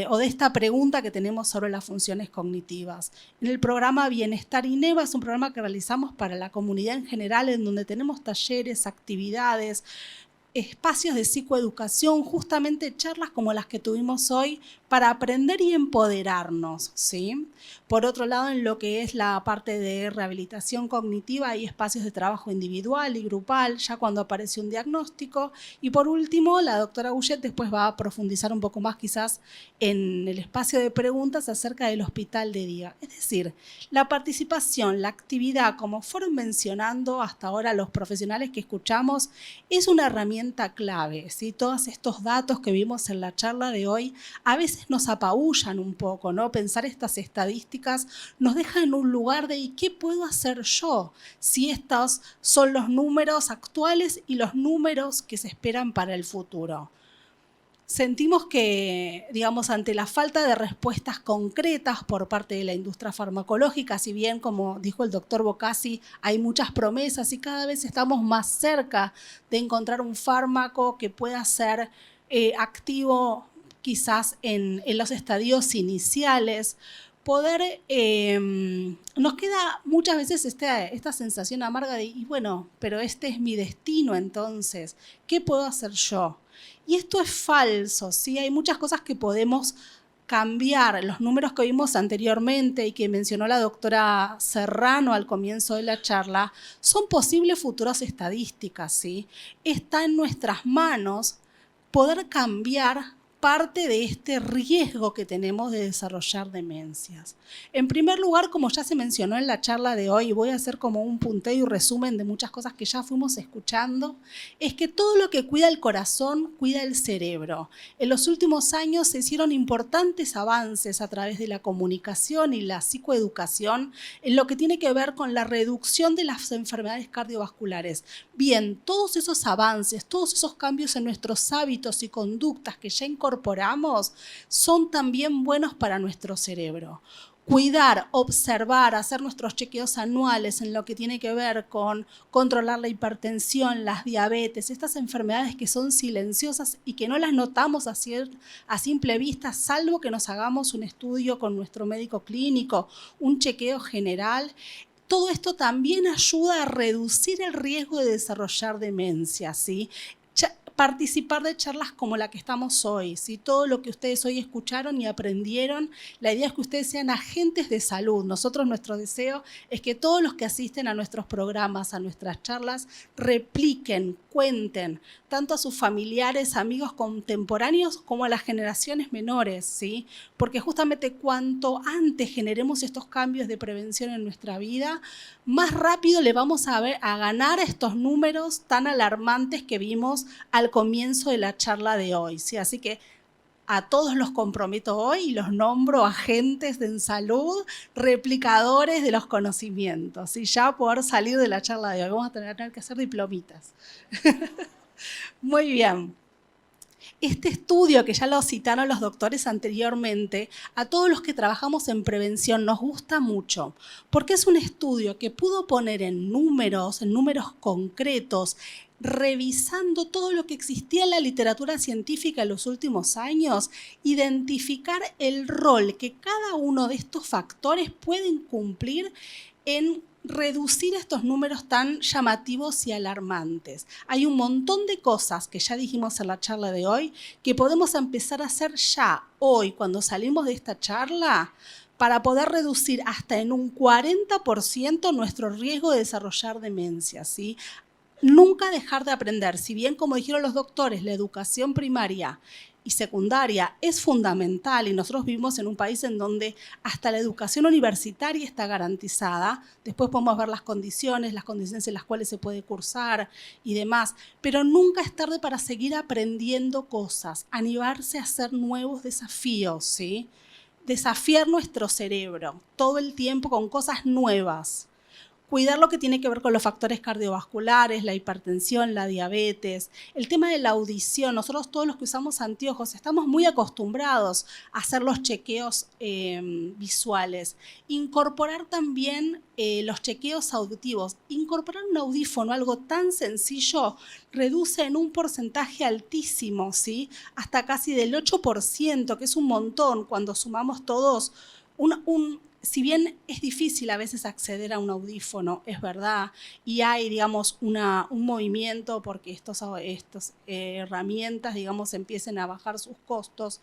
O de esta pregunta que tenemos sobre las funciones cognitivas. En el programa Bienestar INEVA es un programa que realizamos para la comunidad en general, en donde tenemos talleres, actividades, espacios de psicoeducación, justamente charlas como las que tuvimos hoy para aprender y empoderarnos, ¿sí? Por otro lado, en lo que es la parte de rehabilitación cognitiva hay espacios de trabajo individual y grupal, ya cuando aparece un diagnóstico. Y por último, la doctora Gouget después va a profundizar un poco más quizás en el espacio de preguntas acerca del hospital de día. Es decir, la participación, la actividad, como fueron mencionando hasta ahora los profesionales que escuchamos, es una herramienta clave, ¿sí? Todos estos datos que vimos en la charla de hoy a veces nos apabullan un poco, ¿no? Pensar estas estadísticas nos deja en un lugar de ¿y qué puedo hacer yo? Si estos son los números actuales y los números que se esperan para el futuro. sentimos que, digamos, ante la falta de respuestas concretas por parte de la industria farmacológica, si bien, como dijo el doctor Boccasi, hay muchas promesas y cada vez estamos más cerca de encontrar un fármaco que pueda ser activo quizás en los estadios iniciales, nos queda muchas veces esta sensación amarga de, y bueno, pero este es mi destino entonces, ¿qué puedo hacer yo? Y esto es falso, ¿sí? Hay muchas cosas que podemos cambiar. Los números que vimos anteriormente y que mencionó la doctora Serrano al comienzo de la charla son posibles futuras estadísticas, ¿sí? Está en nuestras manos poder cambiar parte de este riesgo que tenemos de desarrollar demencias. En primer lugar, como ya se mencionó en la charla de hoy, voy a hacer como un punteo y resumen de muchas cosas que ya fuimos escuchando, es que todo lo que cuida el corazón, cuida el cerebro. En los últimos años se hicieron importantes avances a través de la comunicación y la psicoeducación en lo que tiene que ver con la reducción de las enfermedades cardiovasculares. Bien, todos esos avances, todos esos cambios en nuestros hábitos y conductas que ya incorporamos son también buenos para nuestro cerebro. Cuidar, observar, hacer nuestros chequeos anuales en lo que tiene que ver con controlar la hipertensión, las diabetes, estas enfermedades que son silenciosas y que no las notamos a simple vista, salvo que nos hagamos un estudio con nuestro médico clínico, un chequeo general. Todo esto también ayuda a reducir el riesgo de desarrollar demencia, ¿sí? Participar de charlas como la que estamos hoy, ¿sí? Todo lo que ustedes hoy escucharon y aprendieron, la idea es que ustedes sean agentes de salud. Nosotros, nuestro deseo es que todos los que asisten a nuestros programas, a nuestras charlas, repliquen, cuenten, tanto a sus familiares, amigos contemporáneos, como a las generaciones menores, ¿sí? Porque justamente cuanto antes generemos estos cambios de prevención en nuestra vida, más rápido le vamos a ganar estos números tan alarmantes que vimos al comienzo de la charla de hoy, ¿sí? Así que a todos los comprometo hoy y los nombro agentes en salud, replicadores de los conocimientos, y ya poder salir de la charla de hoy. Vamos a tener que hacer diplomitas. Muy bien. Este estudio, que ya lo citaron los doctores anteriormente, a todos los que trabajamos en prevención nos gusta mucho, porque es un estudio que pudo poner en números concretos, revisando todo lo que existía en la literatura científica en los últimos años, identificar el rol que cada uno de estos factores pueden cumplir en reducir estos números tan llamativos y alarmantes. Hay un montón de cosas que ya dijimos en la charla de hoy que podemos empezar a hacer ya, hoy, cuando salimos de esta charla, para poder reducir hasta en un 40% nuestro riesgo de desarrollar demencia, ¿sí? Nunca dejar de aprender. Si bien, como dijeron los doctores, la educación primaria y secundaria es fundamental y nosotros vivimos en un país en donde hasta la educación universitaria está garantizada, después podemos ver las condiciones en las cuales se puede cursar y demás, pero nunca es tarde para seguir aprendiendo cosas, animarse a hacer nuevos desafíos, ¿sí? Desafiar nuestro cerebro todo el tiempo con cosas nuevas. Cuidar lo que tiene que ver con los factores cardiovasculares, la hipertensión, la diabetes, el tema de la audición. Nosotros todos los que usamos anteojos estamos muy acostumbrados a hacer los chequeos visuales. Incorporar también los chequeos auditivos. Incorporar un audífono, algo tan sencillo, reduce en un porcentaje altísimo, ¿sí? Hasta casi del 8%, que es un montón cuando sumamos todos si bien es difícil a veces acceder a un audífono, es verdad, y hay, digamos, un movimiento porque estas herramientas, digamos, empiecen a bajar sus costos,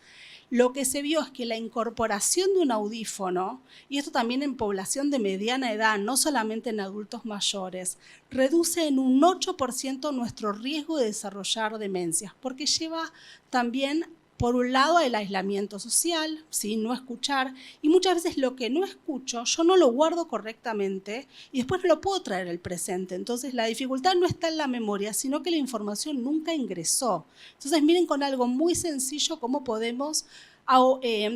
lo que se vio es que la incorporación de un audífono, y esto también en población de mediana edad, no solamente en adultos mayores, reduce en un 8% nuestro riesgo de desarrollar demencias, porque lleva también, por un lado, el aislamiento social, ¿sí? No escuchar, y muchas veces lo que no escucho, yo no lo guardo correctamente y después no lo puedo traer al presente. Entonces la dificultad no está en la memoria, sino que la información nunca ingresó. Entonces miren con algo muy sencillo cómo podemos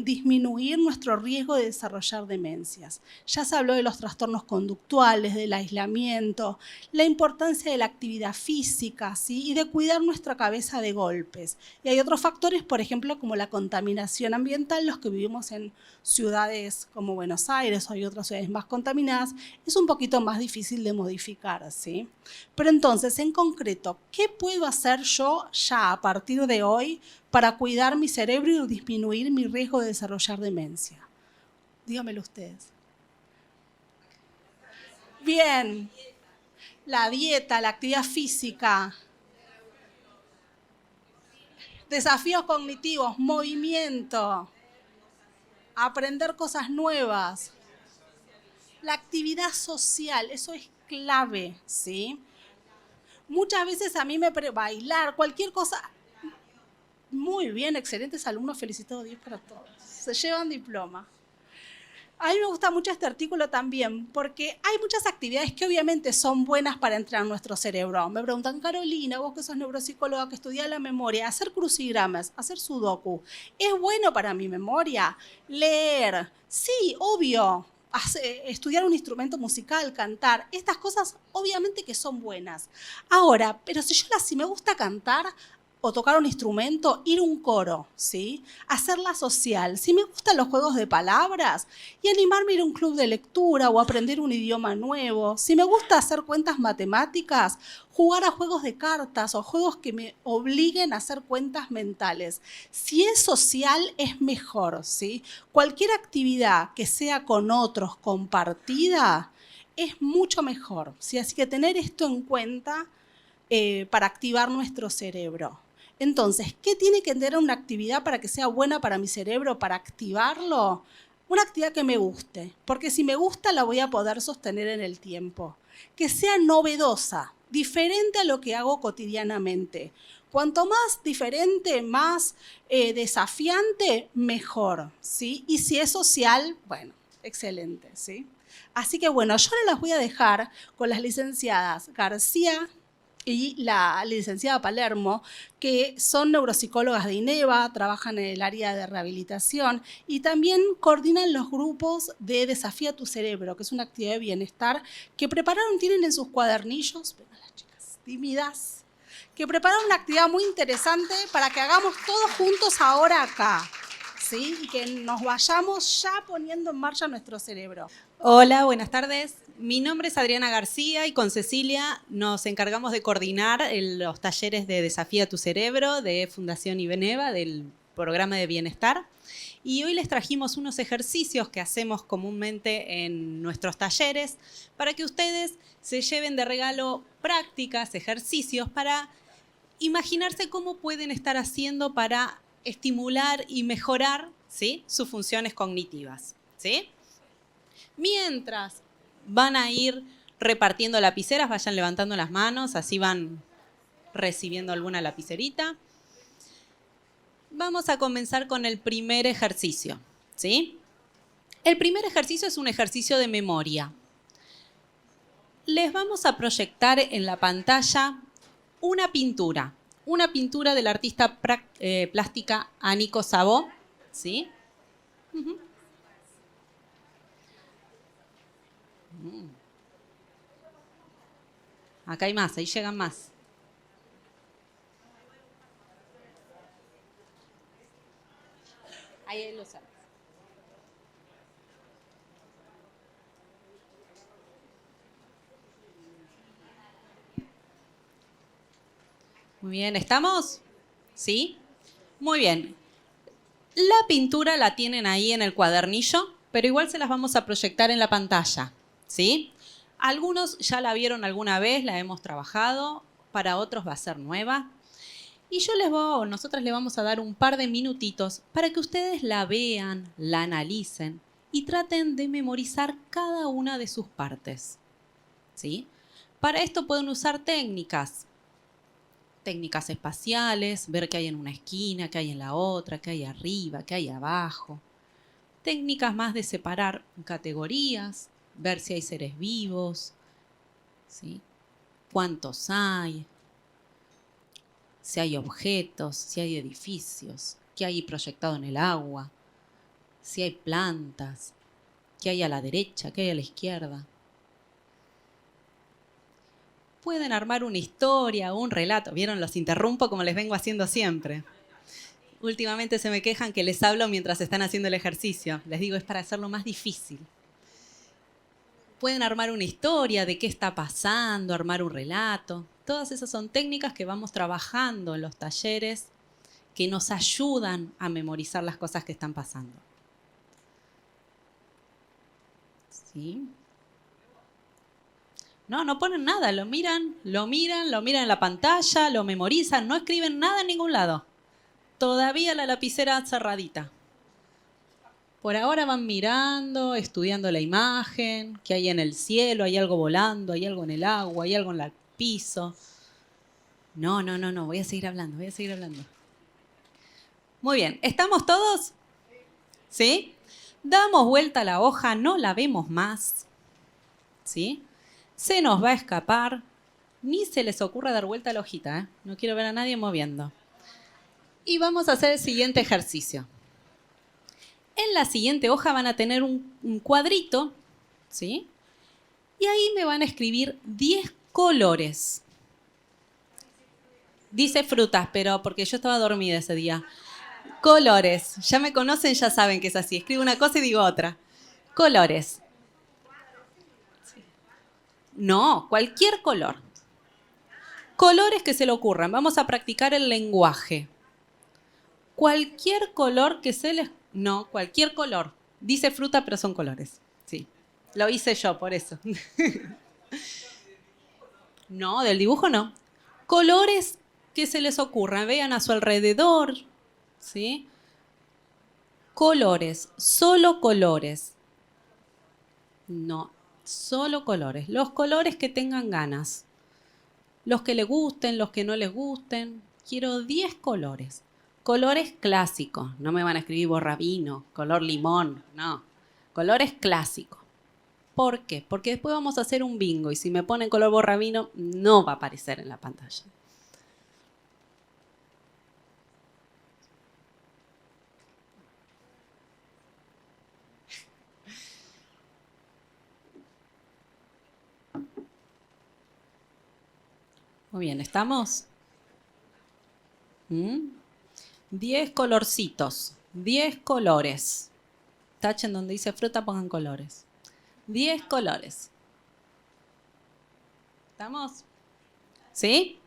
disminuir nuestro riesgo de desarrollar demencias. Ya se habló de los trastornos conductuales, del aislamiento, la importancia de la actividad física, ¿sí? Y de cuidar nuestra cabeza de golpes. Y hay otros factores, por ejemplo, como la contaminación ambiental. Los que vivimos en ciudades como Buenos Aires o hay otras ciudades más contaminadas, es un poquito más difícil de modificar, ¿sí? Pero entonces, en concreto, ¿qué puedo hacer yo ya a partir de hoy para cuidar mi cerebro y disminuir mi riesgo de desarrollar demencia? Dígamelo ustedes. Bien. La dieta, la actividad física. Desafíos cognitivos, movimiento. Aprender cosas nuevas. La actividad social, eso es clave, ¿sí? Muchas veces a mí bailar, cualquier cosa. Muy bien, excelentes alumnos, felicito a Dios para todos. Se llevan diploma. A mí me gusta mucho este artículo también, porque hay muchas actividades que obviamente son buenas para entrenar nuestro cerebro. Me preguntan, Carolina, vos que sos neuropsicóloga, que estudiás la memoria, hacer crucigramas, hacer sudoku, ¿es bueno para mi memoria? Leer, sí, obvio. Estudiar un instrumento musical, cantar, estas cosas obviamente que son buenas. Ahora, pero si me gusta cantar o tocar un instrumento, ir a un coro, ¿sí? Hacerla social. Si me gustan los juegos de palabras y animarme a ir a un club de lectura o aprender un idioma nuevo. Si me gusta hacer cuentas matemáticas, jugar a juegos de cartas o juegos que me obliguen a hacer cuentas mentales. Si es social, es mejor, ¿sí? Cualquier actividad que sea con otros compartida es mucho mejor, ¿sí? Así que tener esto en cuenta para activar nuestro cerebro. Entonces, ¿qué tiene que tener una actividad para que sea buena para mi cerebro, para activarlo? Una actividad que me guste, porque si me gusta la voy a poder sostener en el tiempo. Que sea novedosa, diferente a lo que hago cotidianamente. Cuanto más diferente, más desafiante, mejor, ¿sí? Y si es social, bueno, excelente, ¿sí? Así que bueno, yo ahora las voy a dejar con las licenciadas García y la licenciada Palermo, que son neuropsicólogas de INEVA, trabajan en el área de rehabilitación y también coordinan los grupos de Desafía tu Cerebro, que es una actividad de bienestar que prepararon, tienen en sus cuadernillos, ven a las chicas tímidas, que prepararon una actividad muy interesante para que hagamos todos juntos ahora acá, ¿sí? Y que nos vayamos ya poniendo en marcha nuestro cerebro. Hola, buenas tardes. Mi nombre es Adriana García y con Cecilia nos encargamos de coordinar los talleres de Desafía tu Cerebro de Fundación Ibeneva, del programa de bienestar. Y hoy les trajimos unos ejercicios que hacemos comúnmente en nuestros talleres para que ustedes se lleven de regalo prácticas, ejercicios para imaginarse cómo pueden estar haciendo para estimular y mejorar, ¿sí?, sus funciones cognitivas, ¿sí? Mientras van a ir repartiendo lapiceras, vayan levantando las manos, así van recibiendo alguna lapicerita. Vamos a comenzar con el primer ejercicio, ¿sí? El primer ejercicio es un ejercicio de memoria. Les vamos a proyectar en la pantalla una pintura del artista plástica Aniko Sabó, ¿sí? Acá hay más, ahí llegan más. Ahí lo sabes. Muy bien, ¿estamos? ¿Sí? Muy bien. La pintura la tienen ahí en el cuadernillo, pero igual se las vamos a proyectar en la pantalla, ¿sí? Algunos ya la vieron alguna vez, la hemos trabajado, para otros va a ser nueva. Y nosotras le vamos a dar un par de minutitos para que ustedes la vean, la analicen y traten de memorizar cada una de sus partes, ¿sí? Para esto pueden usar técnicas espaciales, ver qué hay en una esquina, qué hay en la otra, qué hay arriba, qué hay abajo. Técnicas más de separar categorías, ver si hay seres vivos, ¿sí?, cuántos hay, si hay objetos, si hay edificios, qué hay proyectado en el agua, si hay plantas, qué hay a la derecha, qué hay a la izquierda. Pueden armar una historia o un relato. ¿Vieron? Los interrumpo como les vengo haciendo siempre. Últimamente se me quejan que les hablo mientras están haciendo el ejercicio. Les digo, es para hacerlo más difícil. Pueden armar una historia de qué está pasando, armar un relato. Todas esas son técnicas que vamos trabajando en los talleres que nos ayudan a memorizar las cosas que están pasando. ¿Sí? No ponen nada, lo miran en la pantalla, lo memorizan, no escriben nada en ningún lado. Todavía la lapicera cerradita. Por ahora van mirando, estudiando la imagen, qué hay en el cielo, hay algo volando, hay algo en el agua, hay algo en el piso. No, voy a seguir hablando. Muy bien, ¿estamos todos? ¿Sí? Damos vuelta a la hoja, no la vemos más. ¿Sí? Se nos va a escapar. Ni se les ocurra dar vuelta a la hojita, ¿eh? No quiero ver a nadie moviendo. Y vamos a hacer el siguiente ejercicio. En la siguiente hoja van a tener un cuadrito, ¿sí? Y ahí me van a escribir 10 colores. Dice frutas, pero porque yo estaba dormida ese día. Colores. Ya me conocen, ya saben que es así. Escribo una cosa y digo otra. Colores. No, cualquier color. Colores que se le ocurran. Vamos a practicar el lenguaje. Cualquier color que se les... No, cualquier color. Dice fruta, pero son colores. Sí, lo hice yo, por eso. No, del dibujo no. Colores que se les ocurran. Vean a su alrededor. ¿Sí? Colores. Solo colores. No, solo colores. Los colores que tengan ganas. Los que les gusten, los que no les gusten. Quiero 10 colores. Colores clásicos. No me van a escribir borrabino, color limón. No. Colores clásicos. ¿Por qué? Porque después vamos a hacer un bingo y si me ponen color borrabino no va a aparecer en la pantalla. Muy bien, ¿estamos? 10 colorcitos, 10 colores. Tachen donde dice fruta, pongan colores. 10 colores. ¿Estamos? ¿Sí?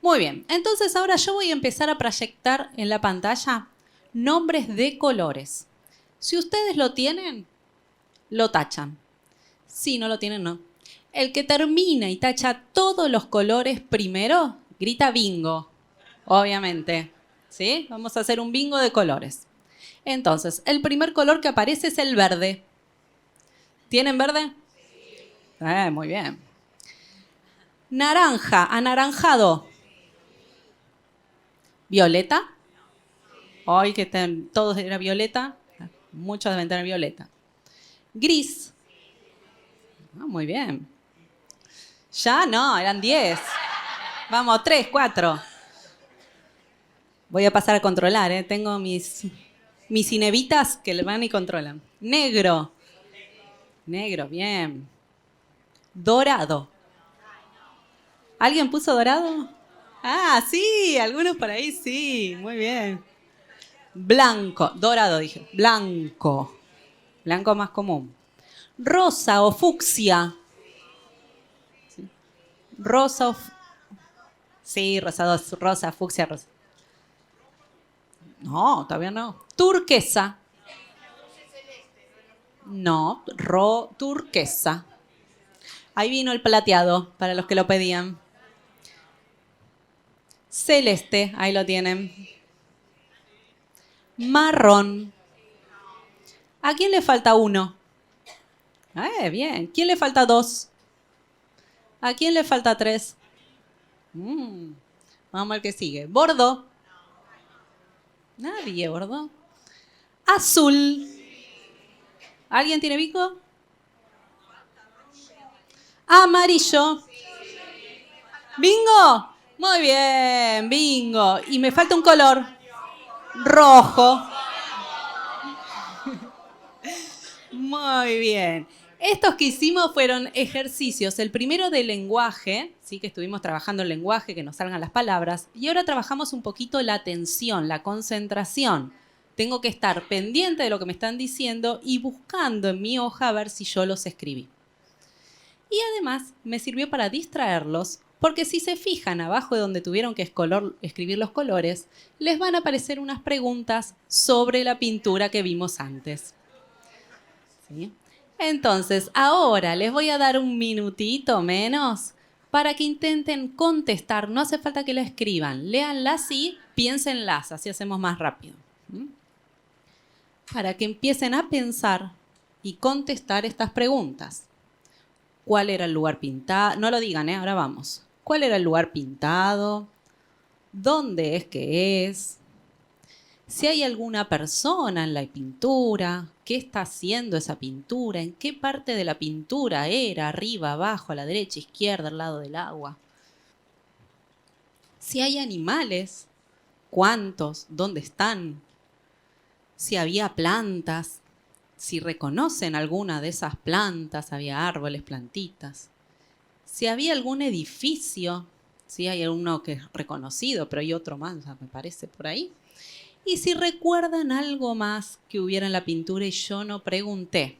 Muy bien. Entonces ahora yo voy a empezar a proyectar en la pantalla nombres de colores. Si ustedes lo tienen, lo tachan. Si no lo tienen, no. El que termina y tacha todos los colores primero, grita bingo, obviamente. ¿Sí? Vamos a hacer un bingo de colores. Entonces, el primer color que aparece es el verde. ¿Tienen verde? Sí. Muy bien. Naranja, anaranjado. ¿Violeta? Hoy que todos era violeta. Muchos deben tener violeta. Gris. Muy bien. Ya no, eran 10. Vamos, 3, 4. Voy a pasar a controlar, ¿eh? Tengo mis cinevitas que le van y controlan. Negro. Negro, bien. Dorado. ¿Alguien puso dorado? Ah, sí, algunos por ahí sí. Muy bien. Blanco. Dorado, dije. Blanco. Blanco más común. Rosa o fucsia. ¿Sí? Rosa o... Sí, rosa, fucsia, rosa. No, todavía no. Turquesa. No, turquesa. Ahí vino el plateado, para los que lo pedían. Celeste, ahí lo tienen. Marrón. ¿A quién le falta uno? Bien. ¿Quién le falta 2? ¿A quién le falta 3? Vamos al que sigue. Bordo. Nadie, bordo. Azul. ¿Alguien tiene bico? Amarillo. ¿Bingo? Muy bien, bingo. Y me falta un color. rojo. Muy bien. Estos que hicimos fueron ejercicios. El primero de lenguaje, ¿sí? Que estuvimos trabajando el lenguaje, que nos salgan las palabras. Y ahora trabajamos un poquito la atención, la concentración. Tengo que estar pendiente de lo que me están diciendo y buscando en mi hoja a ver si yo los escribí. Y además me sirvió para distraerlos, porque si se fijan abajo de donde tuvieron que escribir los colores, les van a aparecer unas preguntas sobre la pintura que vimos antes. ¿Sí? Entonces, ahora les voy a dar un minutito menos para que intenten contestar. No hace falta que la escriban. Léanlas y piénsenlas, así hacemos más rápido. Para que empiecen a pensar y contestar estas preguntas. ¿Cuál era el lugar pintado? No lo digan, ahora vamos. ¿Cuál era el lugar pintado? ¿Dónde es que es? Si hay alguna persona en la pintura, ¿qué está haciendo esa pintura? ¿En qué parte de la pintura era? ¿Arriba, abajo, a la derecha, izquierda, al lado del agua? Si hay animales, ¿cuántos? ¿Dónde están? Si había plantas, si reconocen alguna de esas plantas, había árboles, plantitas. Si había algún edificio, si hay uno que es reconocido, pero hay otro más, me parece, por ahí. Y si recuerdan algo más que hubiera en la pintura y yo no pregunté.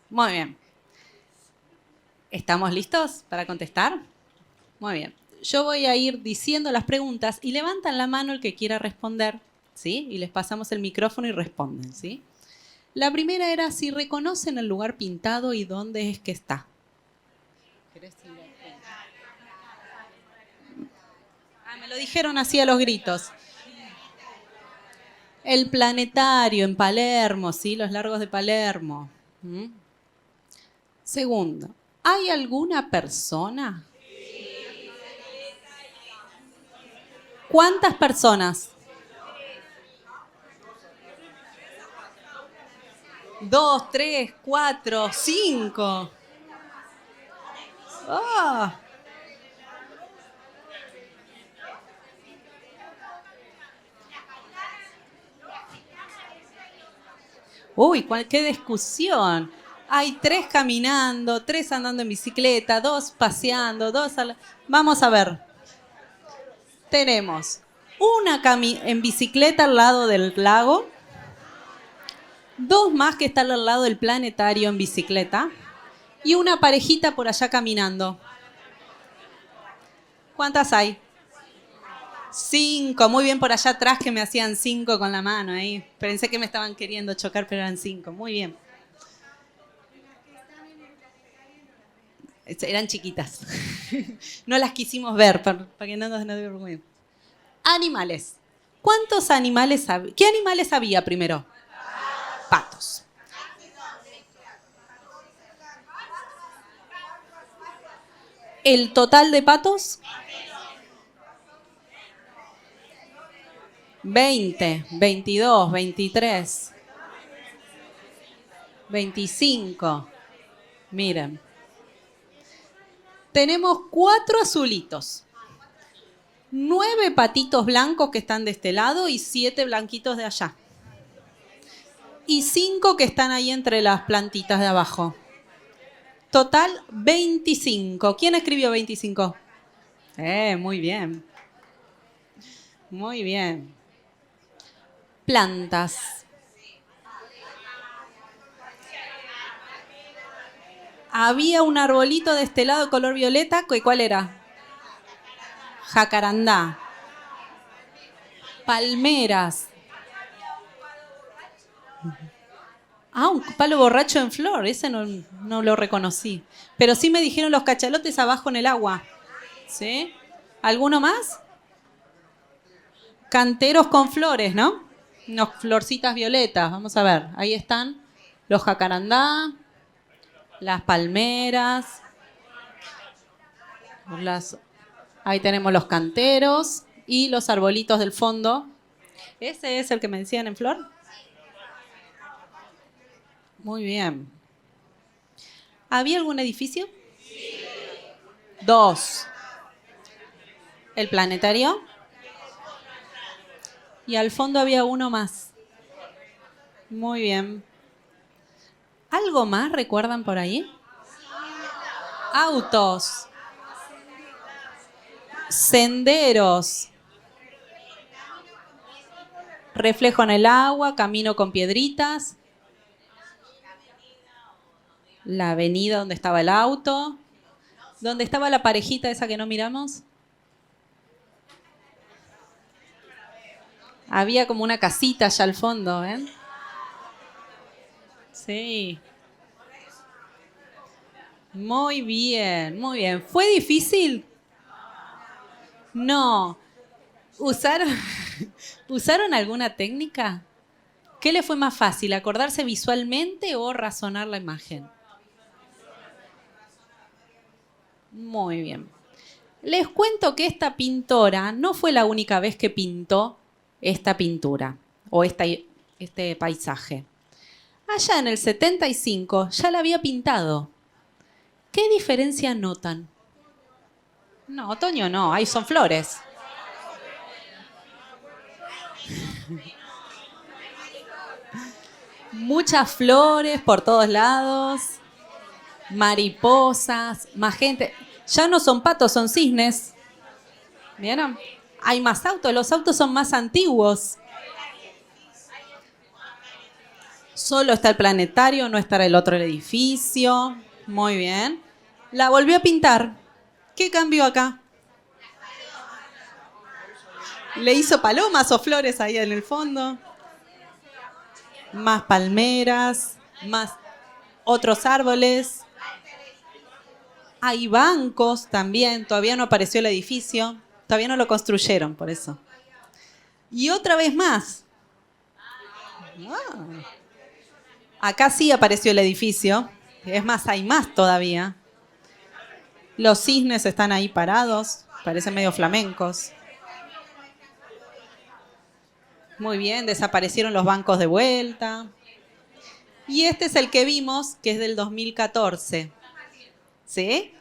Muy bien. ¿Estamos listos para contestar? Muy bien. Yo voy a ir diciendo las preguntas y levantan la mano el que quiera responder, ¿sí? Y les pasamos el micrófono y responden, ¿sí? La primera era si reconocen el lugar pintado y dónde es que está. Me lo dijeron así a los gritos. El planetario en Palermo, ¿sí? Los Largos de Palermo. Segundo, ¿hay alguna persona? ¿Cuántas personas? 2, 3, 4, 5. ¡Oh! Uy, qué discusión. Hay 3 caminando, 3 andando en bicicleta, 2 paseando, 2... Vamos a ver. Tenemos una en bicicleta al lado del lago, 2 más que están al lado del planetario en bicicleta y una parejita por allá caminando. ¿Cuántas hay? 5, muy bien por allá atrás que me hacían 5 con la mano ahí. Pensé que me estaban queriendo chocar, pero eran 5. Muy bien. Eran chiquitas. No las quisimos ver para que no nos dé vergüenza. Animales. ¿Cuántos animales había? ¿Qué animales había primero? Patos. ¿El total de patos? 20, 22, 23, 25. Miren. Tenemos 4 azulitos. 9 patitos blancos que están de este lado y 7 blanquitos de allá. Y 5 que están ahí entre las plantitas de abajo. Total 25. ¿Quién escribió 25? Muy bien. Muy bien. Plantas. Había un arbolito de este lado de color violeta. ¿Cuál era? Jacarandá. Palmeras. Un palo borracho en flor. Ese no lo reconocí. Pero sí me dijeron los cachalotes abajo en el agua. ¿Sí? ¿Alguno más? Canteros con flores, ¿no? Unas florcitas violetas. Vamos a ver. Ahí están los jacarandá, las palmeras. Ahí tenemos los canteros y los arbolitos del fondo. ¿Ese es el que me decían en flor? Muy bien. ¿Había algún edificio? Sí. 2. ¿El planetario? Y al fondo había uno más. Muy bien. ¿Algo más recuerdan por ahí? Autos. Senderos. Reflejo en el agua, camino con piedritas. La avenida donde estaba el auto. ¿Dónde estaba la parejita esa que no miramos? Había como una casita allá al fondo, ¿ven? Sí. Muy bien, muy bien. ¿Fue difícil? No. ¿Usaron alguna técnica? ¿Qué le fue más fácil, acordarse visualmente o razonar la imagen? Muy bien. Les cuento que esta pintora no fue la única vez que pintó esta pintura o este paisaje. Allá en el 75 ya la había pintado. ¿Qué diferencia notan? No, otoño no, ahí son flores. Muchas flores por todos lados, mariposas, más gente. Ya no son patos, son cisnes. ¿Vieron? Hay más autos, los autos son más antiguos. Solo está el planetario, no está el otro edificio. Muy bien. La volvió a pintar. ¿Qué cambió acá? ¿Le hizo palomas o flores ahí en el fondo? Más palmeras, más otros árboles. Hay bancos también. Todavía no apareció el edificio. Todavía no lo construyeron, por eso. Y otra vez más. Ah. Acá sí apareció el edificio. Es más, hay más todavía. Los cisnes están ahí parados. Parecen medio flamencos. Muy bien, desaparecieron los bancos de vuelta. Y este es el que vimos, que es del 2014. ¿Sí?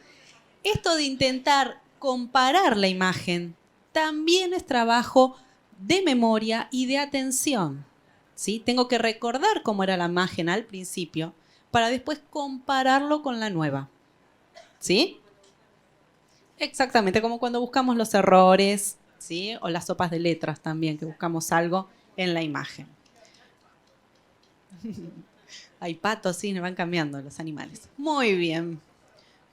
Esto de intentar comparar la imagen también es trabajo de memoria y de atención. ¿Sí? Tengo que recordar cómo era la imagen al principio para después compararlo con la nueva. ¿Sí? Exactamente, como cuando buscamos los errores, ¿sí? O las sopas de letras también, que buscamos algo en la imagen. Hay patos, sí, me van cambiando los animales. Muy bien.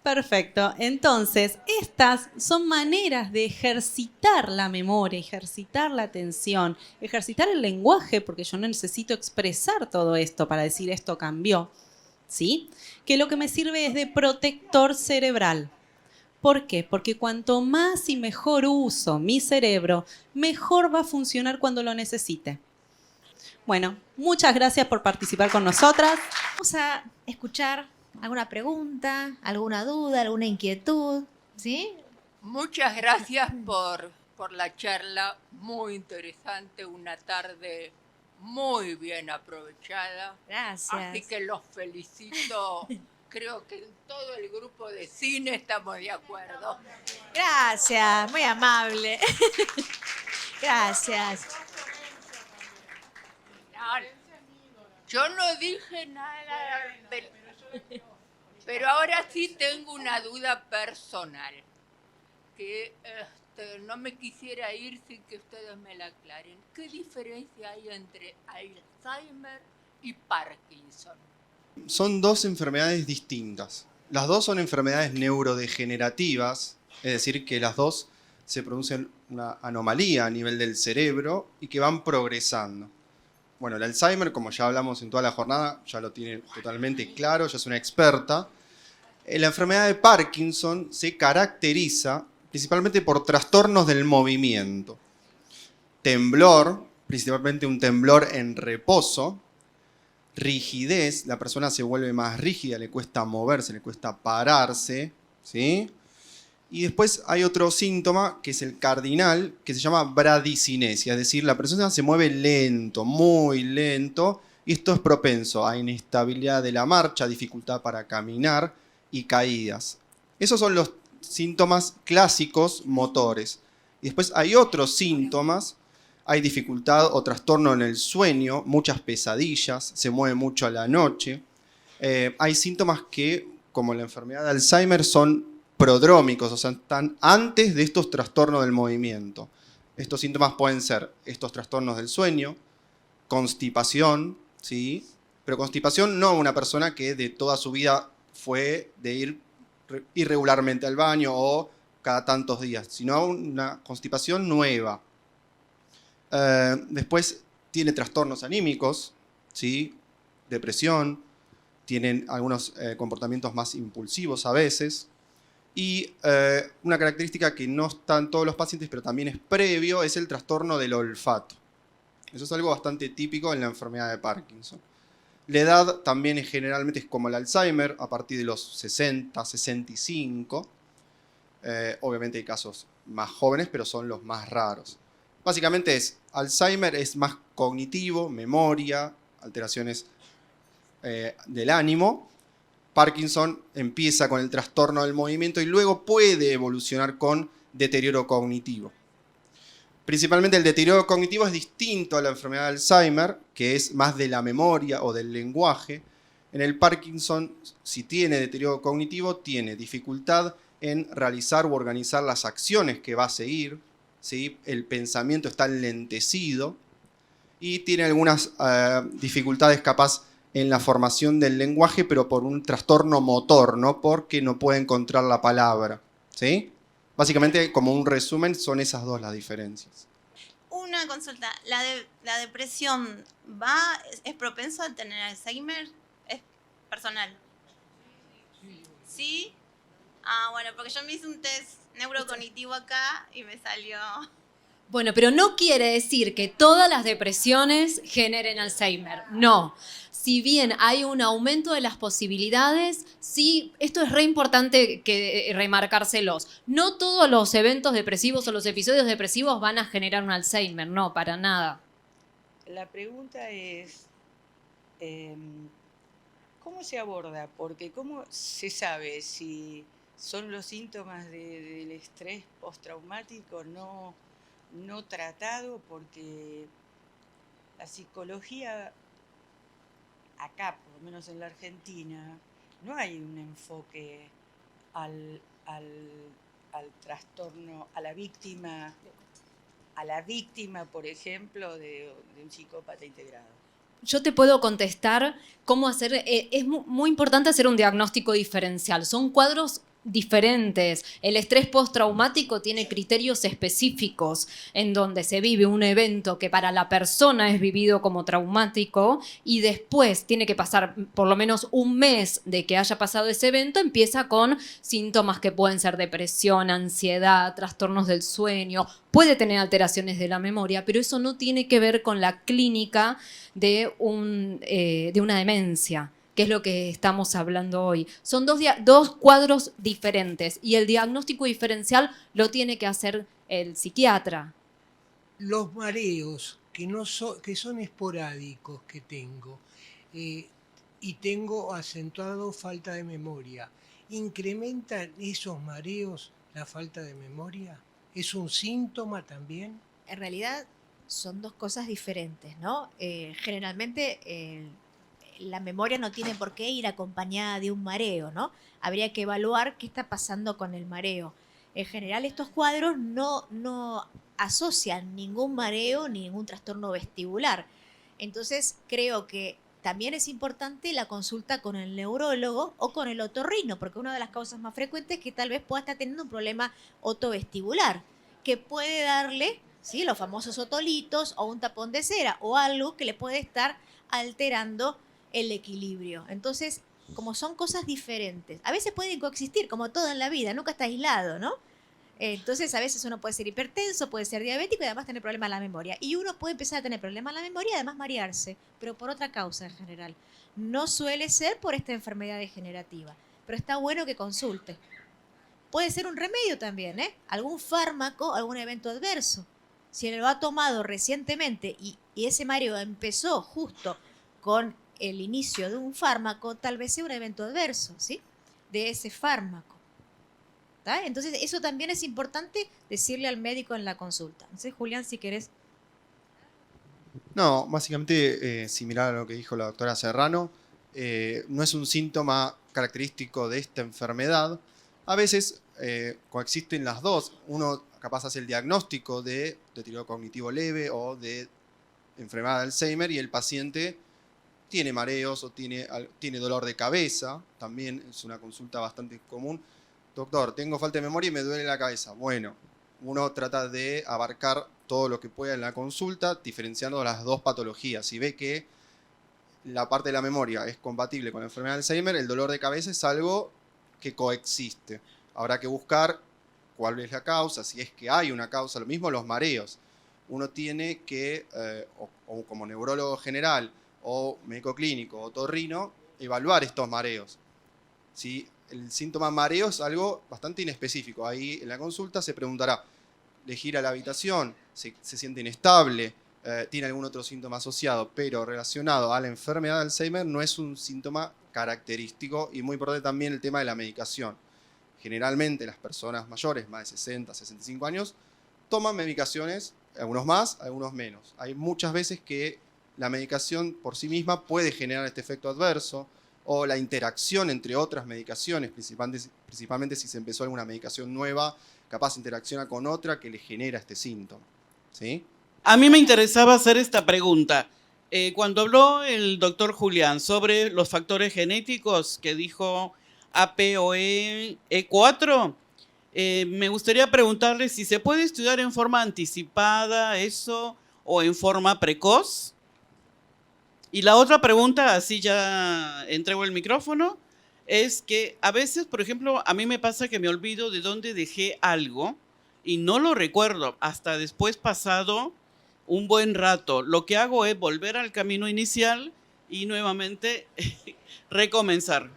Perfecto. Entonces, estas son maneras de ejercitar la memoria, ejercitar la atención, ejercitar el lenguaje, porque yo no necesito expresar todo esto para decir esto cambió, ¿sí? Que lo que me sirve es de protector cerebral. ¿Por qué? Porque cuanto más y mejor uso mi cerebro, mejor va a funcionar cuando lo necesite. Bueno, muchas gracias por participar con nosotras. Vamos a escuchar alguna pregunta, alguna duda, alguna inquietud, ¿sí? Muchas gracias por la charla, muy interesante, una tarde muy bien aprovechada. Gracias. Así que los felicito. Creo que en todo el grupo de cine estamos de acuerdo. Gracias, muy amable. Gracias. No, yo no dije nada, pero ahora sí tengo una duda personal, que no me quisiera ir sin que ustedes me la aclaren. ¿Qué diferencia hay entre Alzheimer y Parkinson? Son dos enfermedades distintas. Las dos son enfermedades neurodegenerativas, es decir, que las dos se producen una anomalía a nivel del cerebro y que van progresando. Bueno, el Alzheimer, como ya hablamos en toda la jornada, ya lo tiene totalmente claro, ya es una experta. La enfermedad de Parkinson se caracteriza principalmente por trastornos del movimiento. Temblor, principalmente un temblor en reposo. Rigidez, la persona se vuelve más rígida, le cuesta moverse, le cuesta pararse, ¿sí? Y después hay otro síntoma, que es el cardinal, que se llama bradicinesia, es decir, la persona se mueve lento, muy lento, y esto es propenso a inestabilidad de la marcha, dificultad para caminar y caídas. Esos son los síntomas clásicos motores. Y después hay otros síntomas, Hay dificultad o trastorno en el sueño, muchas pesadillas, se mueve mucho a la noche. Hay síntomas que, como la enfermedad de Alzheimer, son prodrómicos, o sea, están antes de estos trastornos del movimiento. Estos síntomas pueden ser estos trastornos del sueño, constipación, ¿sí? Pero constipación no una persona que de toda su vida fue de ir irregularmente al baño o cada tantos días, sino una constipación nueva. Después tiene trastornos anímicos, ¿sí? Depresión, tienen algunos comportamientos más impulsivos a veces. Y una característica que no está en todos los pacientes, pero también es previo, es el trastorno del olfato. Eso es algo bastante típico en la enfermedad de Parkinson. La edad también generalmente es como el Alzheimer, a partir de los 60, 65. Obviamente hay casos más jóvenes, pero son los más raros. Básicamente Alzheimer es más cognitivo, memoria, alteraciones del ánimo. Parkinson empieza con el trastorno del movimiento y luego puede evolucionar con deterioro cognitivo. Principalmente el deterioro cognitivo es distinto a la enfermedad de Alzheimer, que es más de la memoria o del lenguaje. En el Parkinson, si tiene deterioro cognitivo, tiene dificultad en realizar u organizar las acciones que va a seguir, ¿sí? El pensamiento está enlentecido y tiene algunas dificultades capaz en la formación del lenguaje, pero por un trastorno motor, no porque no puede encontrar la palabra, ¿sí? Básicamente, como un resumen, son esas dos las diferencias. Una consulta, ¿la depresión es propenso a tener Alzheimer? ¿Es personal? ¿Sí? Ah, bueno, porque yo me hice un test neurocognitivo acá y me salió... Bueno, pero no quiere decir que todas las depresiones generen Alzheimer. No. Si bien hay un aumento de las posibilidades, sí, esto es re importante que remarcárselos. No todos los eventos depresivos o los episodios depresivos van a generar un Alzheimer, no, para nada. La pregunta es, ¿cómo se aborda? Porque ¿cómo se sabe si son los síntomas del estrés postraumático no tratado? Porque la psicología, acá, por lo menos en la Argentina, no hay un enfoque al trastorno, a la víctima, por ejemplo, de un psicópata integrado. Yo te puedo contestar cómo hacer, es muy importante hacer un diagnóstico diferencial, son cuadros diferentes. El estrés postraumático tiene criterios específicos en donde se vive un evento que para la persona es vivido como traumático y después tiene que pasar por lo menos un mes de que haya pasado ese evento, empieza con síntomas que pueden ser depresión, ansiedad, trastornos del sueño, puede tener alteraciones de la memoria, pero eso no tiene que ver con la clínica de una demencia, que es lo que estamos hablando hoy. Son dos cuadros diferentes y el diagnóstico diferencial lo tiene que hacer el psiquiatra. Los mareos que son esporádicos que tengo y tengo acentuado falta de memoria, ¿incrementan esos mareos la falta de memoria? ¿Es un síntoma también? En realidad son dos cosas diferentes, ¿no? Generalmente la memoria no tiene por qué ir acompañada de un mareo, ¿no? Habría que evaluar qué está pasando con el mareo. En general, estos cuadros no asocian ningún mareo ni ningún trastorno vestibular. Entonces, creo que también es importante la consulta con el neurólogo o con el otorrino, porque una de las causas más frecuentes es que tal vez pueda estar teniendo un problema otovestibular, que puede darle, ¿sí?, los famosos otolitos o un tapón de cera o algo que le puede estar alterando el equilibrio. Entonces, como son cosas diferentes, a veces pueden coexistir, como todo en la vida, nunca está aislado, ¿no? Entonces, a veces uno puede ser hipertenso, puede ser diabético y además tener problemas en la memoria. Y uno puede empezar a tener problemas en la memoria y además marearse, pero por otra causa en general. No suele ser por esta enfermedad degenerativa, pero está bueno que consulte. Puede ser un remedio también, ¿eh? Algún fármaco, algún evento adverso. Si lo ha tomado recientemente y ese mareo empezó justo con el inicio de un fármaco, tal vez sea un evento adverso, ¿sí?, de ese fármaco. ¿Tá? Entonces, eso también es importante decirle al médico en la consulta. Entonces, Julián, si querés. No, básicamente, similar a lo que dijo la doctora Serrano, no es un síntoma característico de esta enfermedad. A veces coexisten las dos. Uno capaz hace el diagnóstico de deterioro cognitivo leve o de enfermedad de Alzheimer y el paciente tiene mareos o tiene dolor de cabeza. También es una consulta bastante común. Doctor, tengo falta de memoria y me duele la cabeza. Bueno, uno trata de abarcar todo lo que pueda en la consulta, diferenciando las dos patologías. Si ve que la parte de la memoria es compatible con la enfermedad de Alzheimer, el dolor de cabeza es algo que coexiste. Habrá que buscar cuál es la causa, si es que hay una causa. Lo mismo los mareos. Uno tiene que, o como neurólogo general, o médico clínico, o otorrino, evaluar estos mareos. ¿Sí? El síntoma mareo es algo bastante inespecífico. Ahí en la consulta se preguntará, ¿le gira la habitación? ¿Se siente inestable? ¿Tiene algún otro síntoma asociado? Pero relacionado a la enfermedad de Alzheimer no es un síntoma característico, y muy importante también el tema de la medicación. Generalmente las personas mayores, más de 60, 65 años, toman medicaciones, algunos más, algunos menos. Hay muchas veces que la medicación por sí misma puede generar este efecto adverso, o la interacción entre otras medicaciones, principalmente si se empezó alguna medicación nueva, capaz interacciona con otra que le genera este síntoma. ¿Sí? A mí me interesaba hacer esta pregunta. Cuando habló el doctor Julián sobre los factores genéticos que dijo APOE 4, me gustaría preguntarle si se puede estudiar en forma anticipada eso o en forma precoz. Y la otra pregunta, así ya entrego el micrófono, es que a veces, por ejemplo, a mí me pasa que me olvido de dónde dejé algo y no lo recuerdo hasta después pasado un buen rato. Lo que hago es volver al camino inicial y nuevamente recomenzar.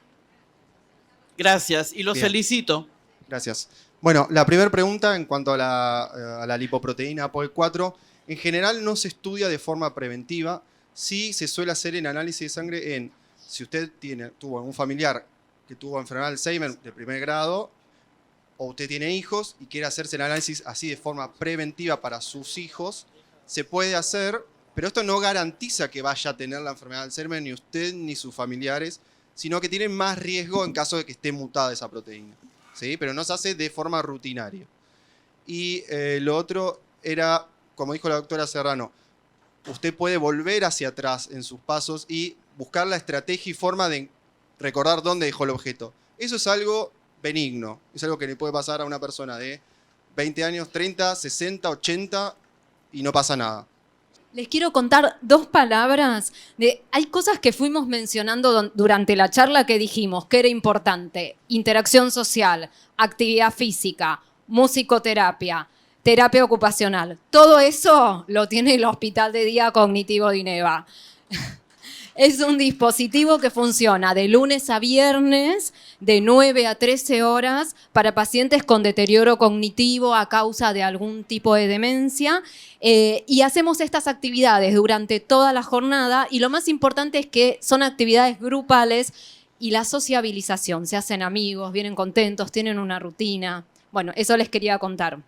Gracias y los Bien. felicito. Gracias. Bueno, la primera pregunta en cuanto a la lipoproteína APOE4, en general no se estudia de forma preventiva. Sí se suele hacer en análisis de sangre si usted tuvo algún familiar que tuvo enfermedad de Alzheimer de primer grado, o usted tiene hijos y quiere hacerse el análisis así de forma preventiva para sus hijos, se puede hacer, pero esto no garantiza que vaya a tener la enfermedad de Alzheimer ni usted ni sus familiares, sino que tienen más riesgo en caso de que esté mutada esa proteína. ¿Sí? Pero no se hace de forma rutinaria. Y lo otro era, como dijo la doctora Serrano, usted puede volver hacia atrás en sus pasos y buscar la estrategia y forma de recordar dónde dejó el objeto. Eso es algo benigno, es algo que le puede pasar a una persona de 20 años, 30, 60, 80 y no pasa nada. Les quiero contar dos palabras. Hay cosas que fuimos mencionando durante la charla que dijimos que era importante. Interacción social, actividad física, musicoterapia, terapia ocupacional. Todo eso lo tiene el Hospital de Día Cognitivo Dineva. Es un dispositivo que funciona de lunes a viernes, de 9 a 13 horas, para pacientes con deterioro cognitivo a causa de algún tipo de demencia. Y hacemos estas actividades durante toda la jornada. Y lo más importante es que son actividades grupales y la sociabilización. Se hacen amigos, vienen contentos, tienen una rutina. Bueno, eso les quería contar.